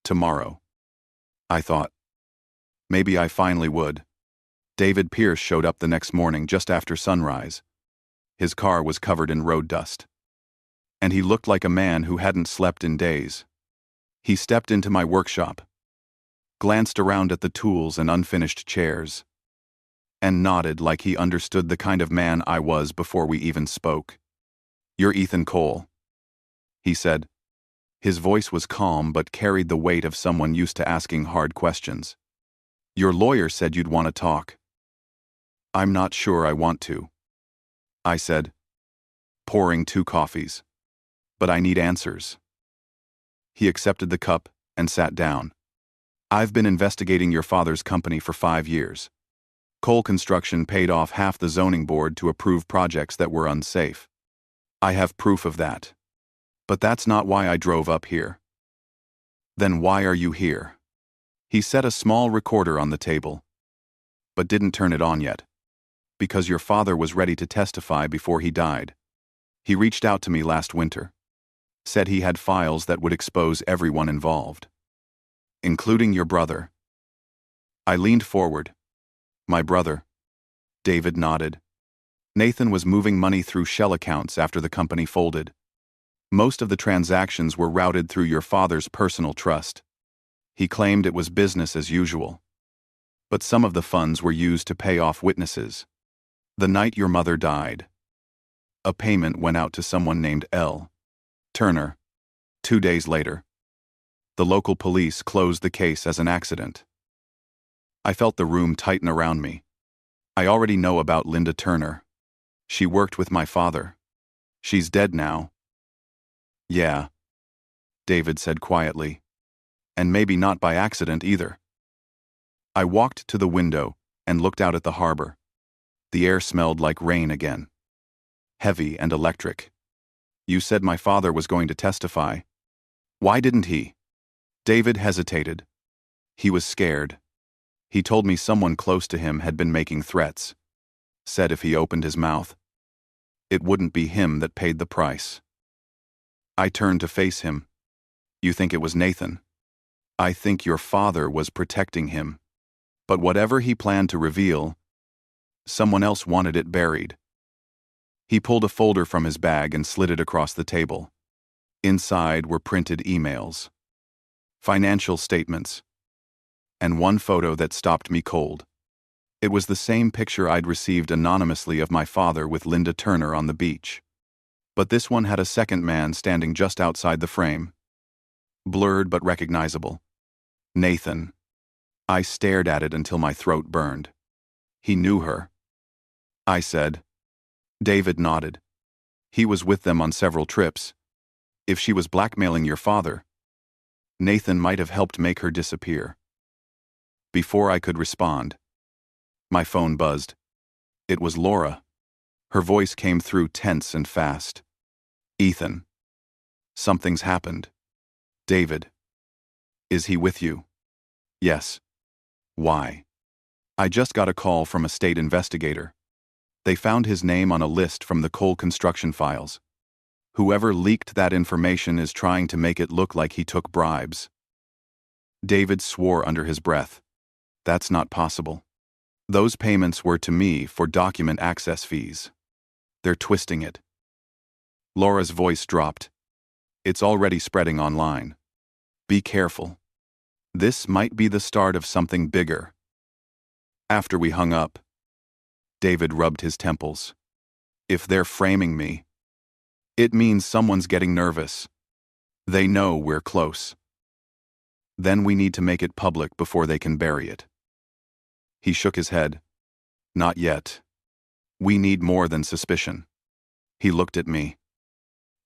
Tomorrow." I thought, maybe I finally would. David Pierce showed up the next morning just after sunrise. His car was covered in road dust. And he looked like a man who hadn't slept in days. He stepped into my workshop, glanced around at the tools and unfinished chairs, and nodded like he understood the kind of man I was before we even spoke. "You're Ethan Cole," he said. His voice was calm but carried the weight of someone used to asking hard questions. "Your lawyer said you'd want to talk." "I'm not sure I want to," I said, pouring 2 coffees. "But I need answers." He accepted the cup and sat down. "I've been investigating your father's company for 5 years. Cole Construction paid off half the zoning board to approve projects that were unsafe. I have proof of that. But that's not why I drove up here." "Then why are you here?" He set a small recorder on the table, but didn't turn it on yet. "Because your father was ready to testify before he died. He reached out to me last winter. Said he had files that would expose everyone involved. Including your brother." I leaned forward. "My brother?" David nodded. "Nathan was moving money through shell accounts after the company folded. Most of the transactions were routed through your father's personal trust. He claimed it was business as usual. But some of the funds were used to pay off witnesses. The night your mother died, a payment went out to someone named L. Turner. 2 days later, the local police closed the case as an accident." I felt the room tighten around me. I already know about Linda Turner. She worked with my father. She's dead now. "Yeah," David said quietly. "And maybe not by accident either." I walked to the window and looked out at the harbor. The air smelled like rain again. Heavy and electric. "You said my father was going to testify. Why didn't he?" David hesitated. He was scared. He told me someone close to him had been making threats. Said if he opened his mouth, it wouldn't be him that paid the price. I turned to face him. "You think it was Nathan?" "I think your father was protecting him. But whatever he planned to reveal, someone else wanted it buried." He pulled a folder from his bag and slid it across the table. Inside were printed emails, financial statements, and one photo that stopped me cold. It was the same picture I'd received anonymously of my father with Linda Turner on the beach. But this one had a second man standing just outside the frame. Blurred but recognizable. Nathan. I stared at it until my throat burned. He knew her. I said. David nodded. He was with them on several trips. If she was blackmailing your father, Nathan might have helped make her disappear. Before I could respond, my phone buzzed. It was Laura. Her voice came through tense and fast. Ethan. Something's happened. David. Is he with you? Yes. Why? I just got a call from a state investigator. They found his name on a list from the coal construction files. Whoever leaked that information is trying to make it look like he took bribes. David swore under his breath. That's not possible. Those payments were to me for document access fees. They're twisting it. Laura's voice dropped. It's already spreading online. Be careful. This might be the start of something bigger. After we hung up, David rubbed his temples. If they're framing me, it means someone's getting nervous. They know we're close. Then we need to make it public before they can bury it. He shook his head. Not yet. We need more than suspicion. He looked at me.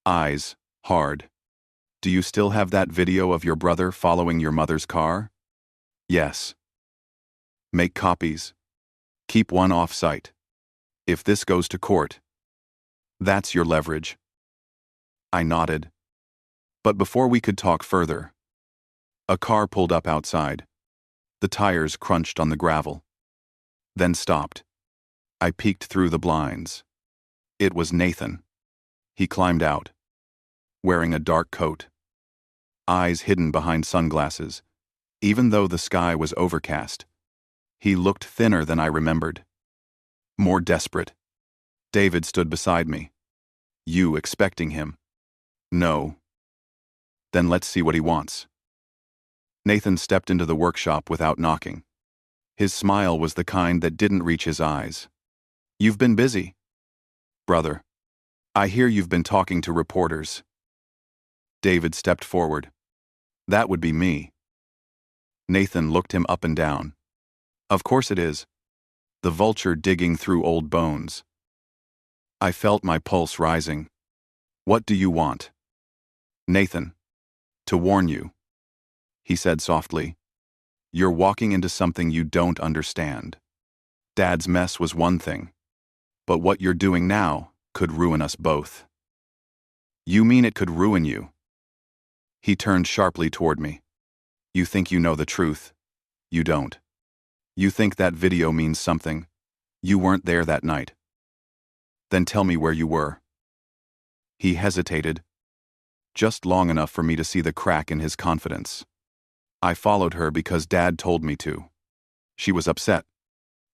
Eyes, hard. Do you still have that video of your brother following your mother's car? Yes. Make copies. Keep one off-site. If this goes to court, that's your leverage. I nodded. But before we could talk further, a car pulled up outside. The tires crunched on the gravel. Then stopped. I peeked through the blinds. It was Nathan. He climbed out, wearing a dark coat, eyes hidden behind sunglasses. Even though the sky was overcast, he looked thinner than I remembered. More desperate. David stood beside me. You expecting him? No. Then let's see what he wants. Nathan stepped into the workshop without knocking. His smile was the kind that didn't reach his eyes. You've been busy. Brother, I hear you've been talking to reporters. David stepped forward. That would be me. Nathan looked him up and down. Of course it is. The vulture digging through old bones. I felt my pulse rising. What do you want? Nathan. To warn you. He said softly. You're walking into something you don't understand. Dad's mess was one thing, but what you're doing now could ruin us both. You mean it could ruin you? He turned sharply toward me. You think you know the truth. You don't. You think that video means something. You weren't there that night. Then tell me where you were. He hesitated, just long enough for me to see the crack in his confidence. I followed her because Dad told me to. She was upset.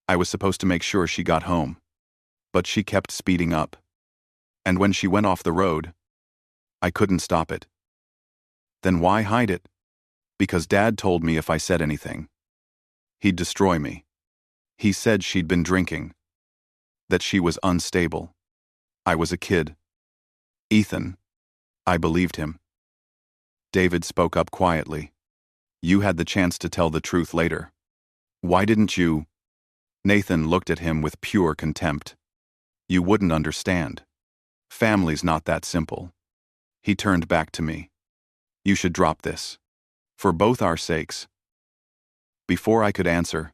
I was supposed to make sure she got home. But she kept speeding up. And when she went off the road, I couldn't stop it. Then why hide it? Because Dad told me if I said anything, he'd destroy me. He said she'd been drinking, that she was unstable. I was a kid. Ethan. I believed him. David spoke up quietly. You had the chance to tell the truth later. Why didn't you? Nathan looked at him with pure contempt. You wouldn't understand. Family's not that simple. He turned back to me. You should drop this. For both our sakes. Before I could answer,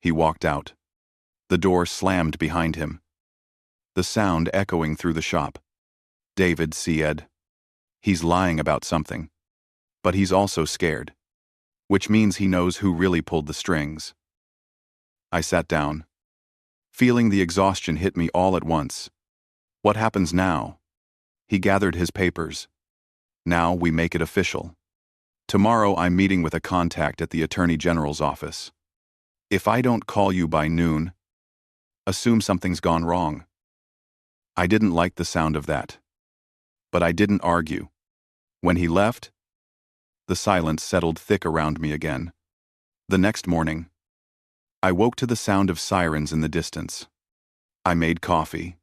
he walked out. The door slammed behind him, the sound echoing through the shop. David said. He's lying about something. But he's also scared. Which means he knows who really pulled the strings. I sat down, feeling the exhaustion hit me all at once. What happens now? He gathered his papers. Now we make it official. Tomorrow I'm meeting with a contact at the Attorney General's office. If I don't call you by noon, assume something's gone wrong. I didn't like the sound of that. But I didn't argue. When he left, the silence settled thick around me again. The next morning, I woke to the sound of sirens in the distance. I made coffee,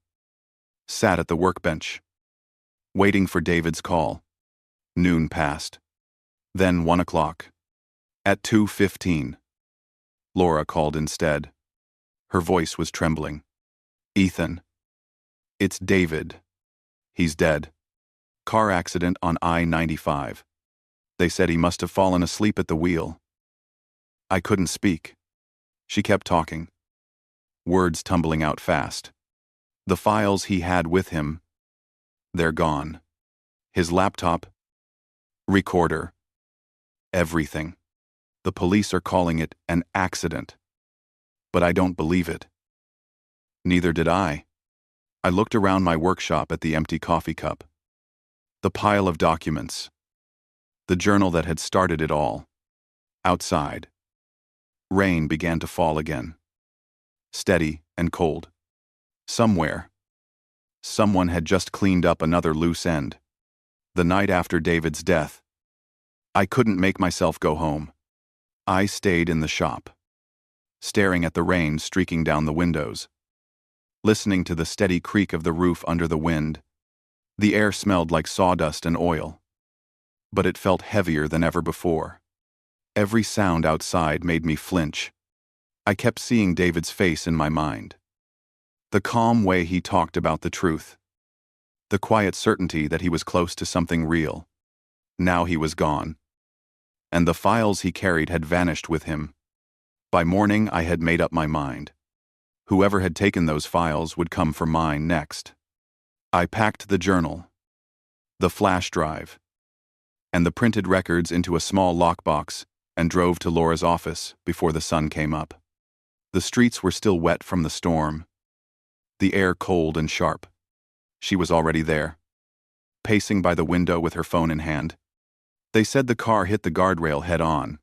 sat at the workbench, waiting for David's call. Noon passed. Then 1 o'clock. At 2:15, Laura called instead. Her voice was trembling. Ethan. It's David. He's dead. Car accident on I-95. They said he must have fallen asleep at the wheel. I couldn't speak. She kept talking, words tumbling out fast. The files he had with him, they're gone. His laptop, recorder, everything. The police are calling it an accident. But I don't believe it. Neither did I. I looked around my workshop at the empty coffee cup. The pile of documents. The journal that had started it all. Outside. Rain began to fall again. Steady and cold. Somewhere. Someone had just cleaned up another loose end. The night after David's death. I couldn't make myself go home. I stayed in the shop, staring at the rain streaking down the windows, listening to the steady creak of the roof under the wind. The air smelled like sawdust and oil, but it felt heavier than ever before. Every sound outside made me flinch. I kept seeing David's face in my mind. The calm way he talked about the truth. The quiet certainty that he was close to something real. Now he was gone. And the files he carried had vanished with him. By morning, I had made up my mind. Whoever had taken those files would come for mine next. I packed the journal, the flash drive, and the printed records into a small lockbox and drove to Laura's office before the sun came up. The streets were still wet from the storm, the air cold and sharp. She was already there, pacing by the window with her phone in hand. They said the car hit the guardrail head-on,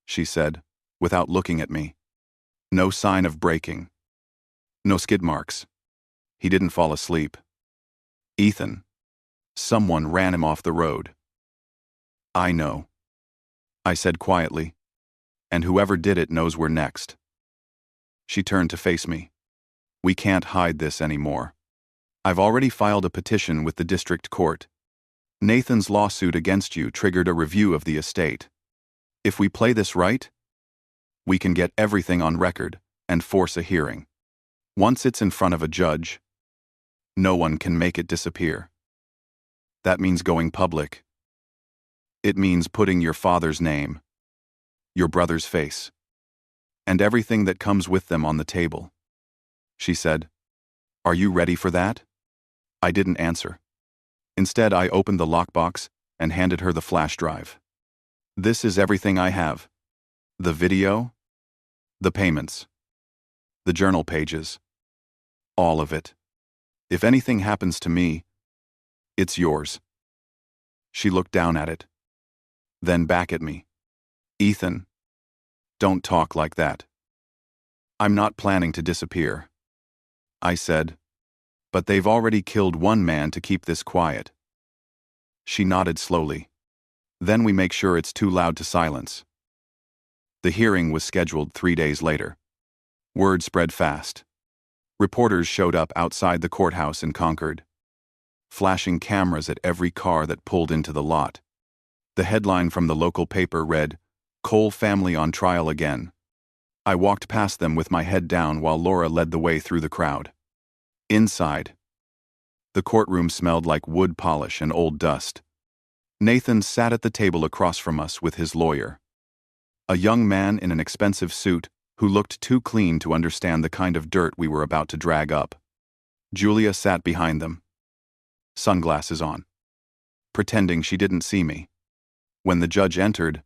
she said, without looking at me. No sign of braking. No skid marks. He didn't fall asleep. Ethan. Someone ran him off the road. I know, I said quietly, and whoever did it knows we're next. She turned to face me. We can't hide this anymore. I've already filed a petition with the district court. Nathan's lawsuit against you triggered a review of the estate. If we play this right, we can get everything on record and force a hearing. Once it's in front of a judge, no one can make it disappear. That means going public. It means putting your father's name, your brother's face, and everything that comes with them on the table. She said, "Are you ready for that?" I didn't answer. Instead, I opened the lockbox and handed her the flash drive. This is everything I have. The video, the payments, the journal pages, all of it. If anything happens to me, it's yours. She looked down at it, then back at me. Ethan, don't talk like that. I'm not planning to disappear, I said, but they've already killed one man to keep this quiet. She nodded slowly. Then we make sure it's too loud to silence. The hearing was scheduled 3 days later. Word spread fast. Reporters showed up outside the courthouse in Concord, flashing cameras at every car that pulled into the lot. The headline from the local paper read, "Cole family on trial again." I walked past them with my head down while Laura led the way through the crowd. Inside, the courtroom smelled like wood polish and old dust. Nathan sat at the table across from us with his lawyer, a young man in an expensive suit who looked too clean to understand the kind of dirt we were about to drag up. Julia sat behind them, sunglasses on, pretending she didn't see me. When the judge entered,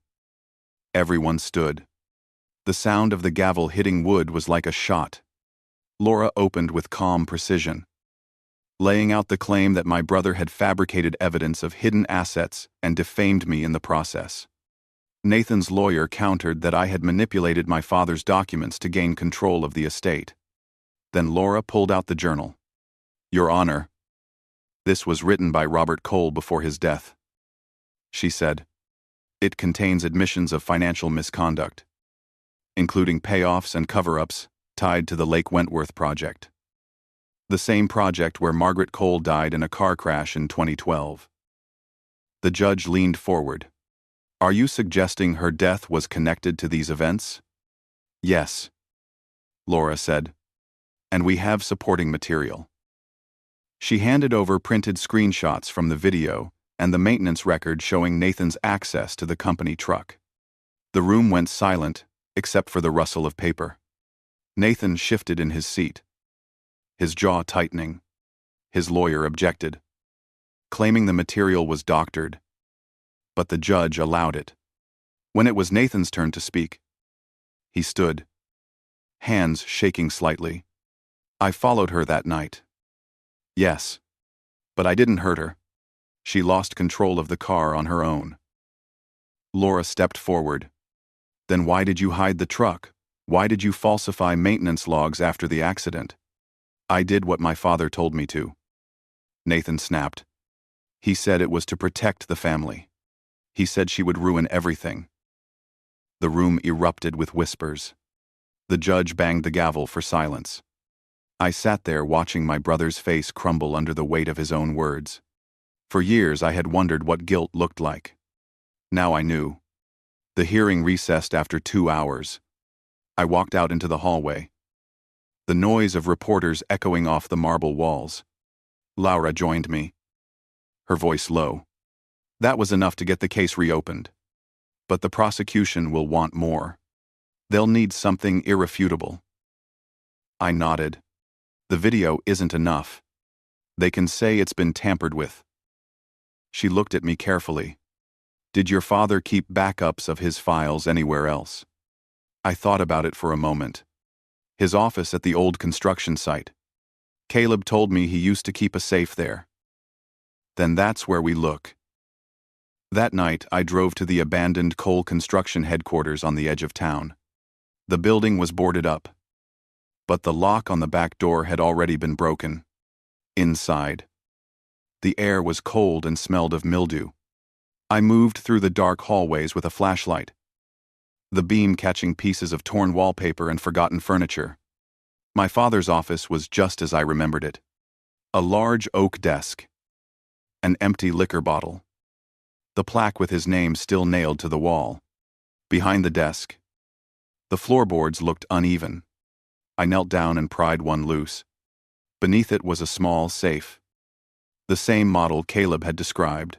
everyone stood. The sound of the gavel hitting wood was like a shot. Laura opened with calm precision, laying out the claim that my brother had fabricated evidence of hidden assets and defamed me in the process. Nathan's lawyer countered that I had manipulated my father's documents to gain control of the estate. Then Laura pulled out the journal. "Your Honor, this was written by Robert Cole before his death," she said. "It contains admissions of financial misconduct, including payoffs and cover-ups tied to the Lake Wentworth project. The same project where Margaret Cole died in a car crash in 2012. The judge leaned forward. "Are you suggesting her death was connected to these events?" "Yes," Laura said. And we have supporting material. She handed over printed screenshots from the video and the maintenance record showing Nathan's access to the company truck. The room went silent, except for the rustle of paper. Nathan shifted in his seat, his jaw tightening. His lawyer objected, claiming the material was doctored, but the judge allowed it. When it was Nathan's turn to speak, he stood, hands shaking slightly. I followed her that night. Yes, but I didn't hurt her. She lost control of the car on her own. Laura stepped forward. Then why did you hide the truck? Why did you falsify maintenance logs after the accident? I did what my father told me to. Nathan snapped. He said it was to protect the family. He said she would ruin everything. The room erupted with whispers. The judge banged the gavel for silence. I sat there watching my brother's face crumble under the weight of his own words. For years I had wondered what guilt looked like. Now I knew. The hearing recessed after 2 hours. I walked out into the hallway. The noise of reporters echoing off the marble walls. Laura joined me. Her voice low. That was enough to get the case reopened. But the prosecution will want more. They'll need something irrefutable. I nodded. The video isn't enough. They can say it's been tampered with. She looked at me carefully. Did your father keep backups of his files anywhere else? I thought about it for a moment. His office at the old construction site. Caleb told me he used to keep a safe there. Then that's where we look. That night, I drove to the abandoned coal construction headquarters on the edge of town. The building was boarded up, but the lock on the back door had already been broken. Inside, the air was cold and smelled of mildew. I moved through the dark hallways with a flashlight, the beam catching pieces of torn wallpaper and forgotten furniture. My father's office was just as I remembered it. A large oak desk, an empty liquor bottle, the plaque with his name still nailed to the wall. Behind the desk, the floorboards looked uneven. I knelt down and pried one loose. Beneath it was a small safe, the same model Caleb had described.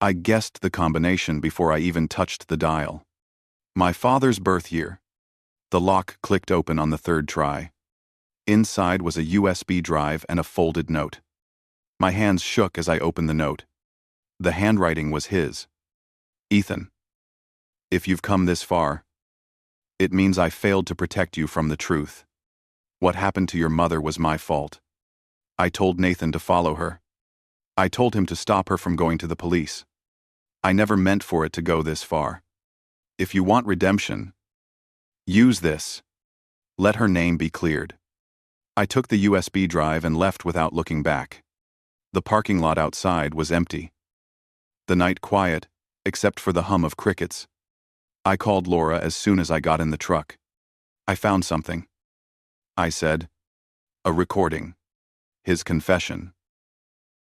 I guessed the combination before I even touched the dial. My father's birth year. The lock clicked open on the third try. Inside was a USB drive and a folded note. My hands shook as I opened the note. The handwriting was his. Ethan, if you've come this far, it means I failed to protect you from the truth. What happened to your mother was my fault. I told Nathan to follow her. I told him to stop her from going to the police. I never meant for it to go this far. If you want redemption, use this. Let her name be cleared. I took the USB drive and left without looking back. The parking lot outside was empty. The night quiet, except for the hum of crickets. I called Laura as soon as I got in the truck. I found something. I said, a recording. His confession.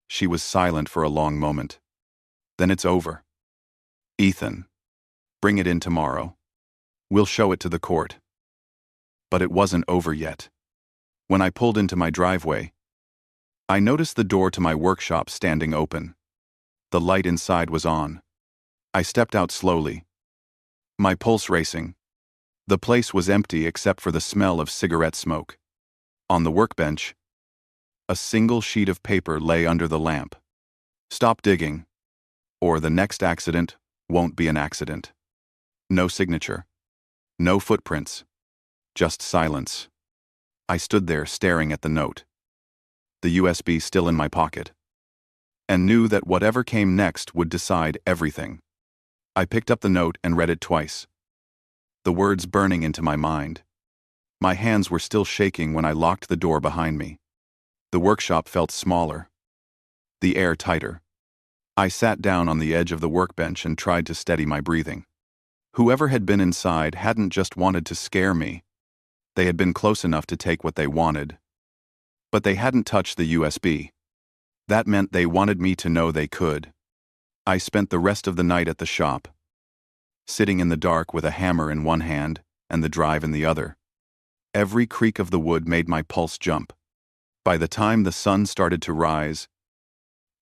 She was silent for a long moment. Then it's over. Ethan, bring it in tomorrow. We'll show it to the court. But it wasn't over yet. When I pulled into my driveway, I noticed the door to my workshop standing open. The light inside was on. I stepped out slowly, my pulse racing. The place was empty except for the smell of cigarette smoke. On the workbench, a single sheet of paper lay under the lamp. Stop digging, or the next accident won't be an accident. No signature. No footprints. Just silence. I stood there staring at the note, the USB still in my pocket, and knew that whatever came next would decide everything. I picked up the note and read it twice, the words burning into my mind. My hands were still shaking when I locked the door behind me. The workshop felt smaller, the air tighter. I sat down on the edge of the workbench and tried to steady my breathing. Whoever had been inside hadn't just wanted to scare me. They had been close enough to take what they wanted. But they hadn't touched the USB. That meant they wanted me to know they could. I spent the rest of the night at the shop, sitting in the dark with a hammer in one hand and the drive in the other. Every creak of the wood made my pulse jump. By the time the sun started to rise,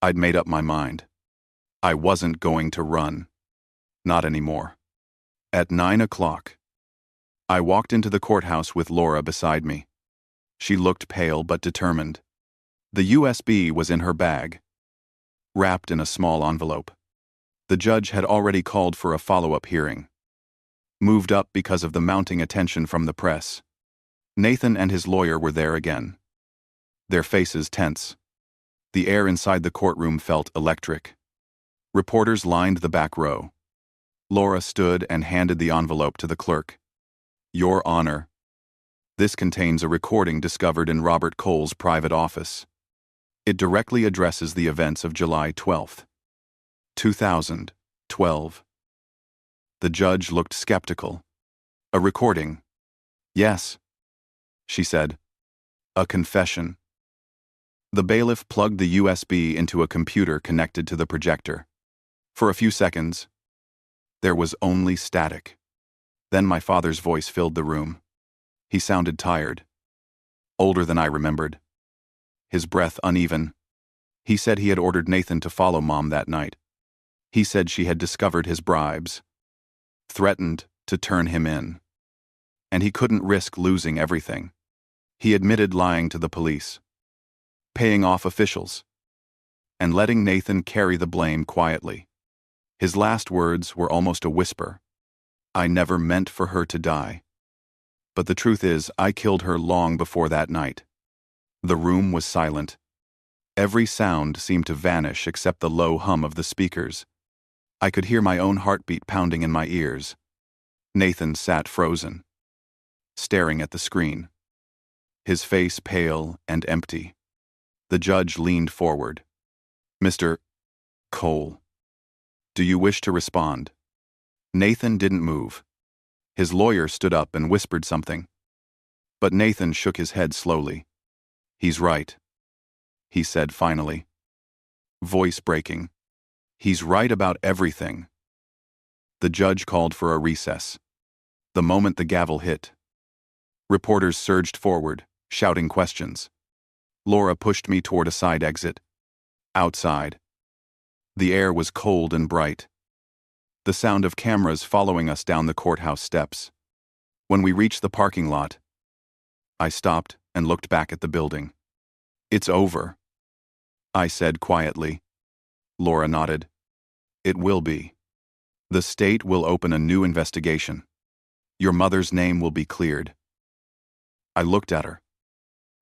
I'd made up my mind. I wasn't going to run. Not anymore. At 9 o'clock, I walked into the courthouse with Laura beside me. She looked pale but determined. The USB was in her bag, wrapped in a small envelope. The judge had already called for a follow-up hearing. Moved up because of the mounting attention from the press. Nathan and his lawyer were there again. Their faces tense. The air inside the courtroom felt electric. Reporters lined the back row. Laura stood and handed the envelope to the clerk. "Your Honor, this contains a recording discovered in Robert Cole's private office. It directly addresses the events of July 12, 2012. The judge looked skeptical. "A recording?" "Yes," she said. "A confession." The bailiff plugged the USB into a computer connected to the projector. For a few seconds, there was only static. Then my father's voice filled the room. He sounded tired, older than I remembered. His breath uneven. He said he had ordered Nathan to follow Mom that night. He said she had discovered his bribes, threatened to turn him in. And he couldn't risk losing everything. He admitted lying to the police, paying off officials, and letting Nathan carry the blame quietly. His last words were almost a whisper. "I never meant for her to die. But the truth is, I killed her long before that night." The room was silent. Every sound seemed to vanish except the low hum of the speakers. I could hear my own heartbeat pounding in my ears. Nathan sat frozen, staring at the screen, his face pale and empty. The judge leaned forward. "Mr. Cole, do you wish to respond?" Nathan didn't move. His lawyer stood up and whispered something. But Nathan shook his head slowly. "He's right," he said finally, voice breaking. "He's right about everything." The judge called for a recess. The moment the gavel hit, reporters surged forward, shouting questions. Laura pushed me toward a side exit. Outside, the air was cold and bright. The sound of cameras following us down the courthouse steps. When we reached the parking lot, I stopped and looked back at the building. "It's over," I said quietly. Laura nodded. "It will be. The state will open a new investigation. Your mother's name will be cleared." I looked at her,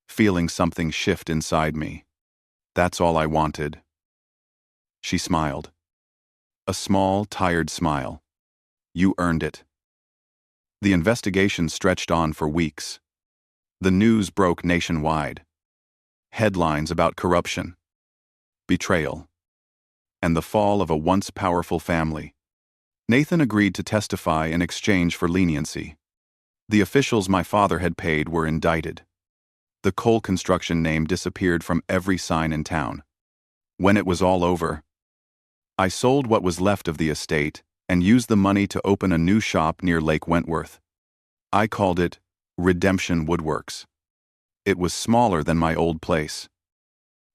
feeling something shift inside me. That's all I wanted. She smiled. A small, tired smile. "You earned it." The investigation stretched on for weeks. The news broke nationwide. Headlines about corruption, betrayal, and the fall of a once powerful family. Nathan agreed to testify in exchange for leniency. The officials my father had paid were indicted. The Cole Construction name disappeared from every sign in town. When it was all over, I sold what was left of the estate and used the money to open a new shop near Lake Wentworth. I called it Redemption Woodworks. It was smaller than my old place,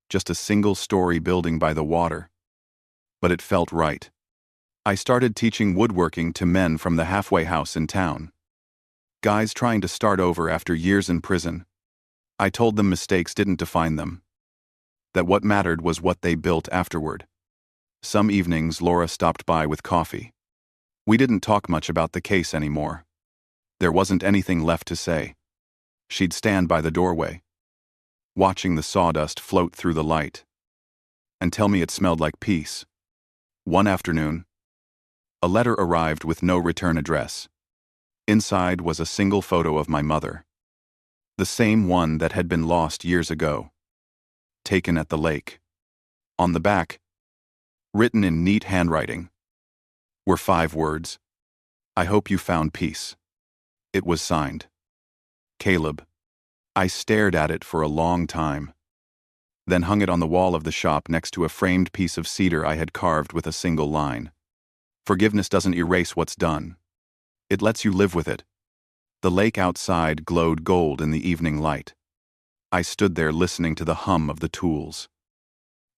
just a single-story building by the water. But it felt right. I started teaching woodworking to men from the halfway house in town. Guys trying to start over after years in prison. I told them mistakes didn't define them, that what mattered was what they built afterward. Some evenings, Laura stopped by with coffee. We didn't talk much about the case anymore. There wasn't anything left to say. She'd stand by the doorway, watching the sawdust float through the light, and tell me it smelled like peace. One afternoon, a letter arrived with no return address. Inside was a single photo of my mother, the same one that had been lost years ago, taken at the lake. On the back, written in neat handwriting, were 5 words: "I hope you found peace." It was signed, Caleb. I stared at it for a long time, then hung it on the wall of the shop next to a framed piece of cedar I had carved with a single line. "Forgiveness doesn't erase what's done. It lets you live with it." The lake outside glowed gold in the evening light. I stood there listening to the hum of the tools,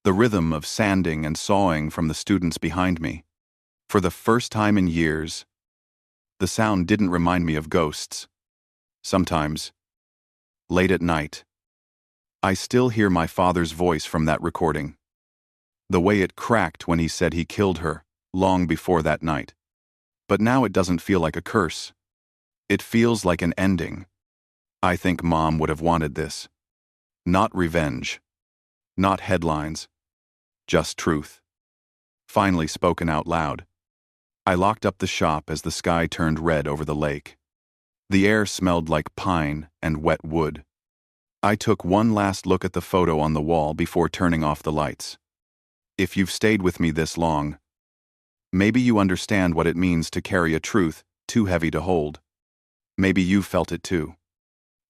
the rhythm of sanding and sawing from the students behind me. For the first time in years, the sound didn't remind me of ghosts. Sometimes, late at night, I still hear my father's voice from that recording. The way it cracked when he said he killed her, long before that night. But now it doesn't feel like a curse. It feels like an ending. I think Mom would have wanted this. Not revenge. Not headlines. Just truth. Finally spoken out loud. I locked up the shop as the sky turned red over the lake. The air smelled like pine and wet wood. I took one last look at the photo on the wall before turning off the lights. If you've stayed with me this long, maybe you understand what it means to carry a truth too heavy to hold. Maybe you've felt it too.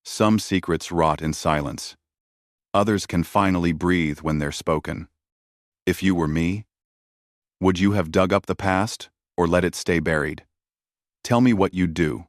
Some secrets rot in silence. Others can finally breathe when they're spoken. If you were me, would you have dug up the past or let it stay buried? Tell me what you'd do.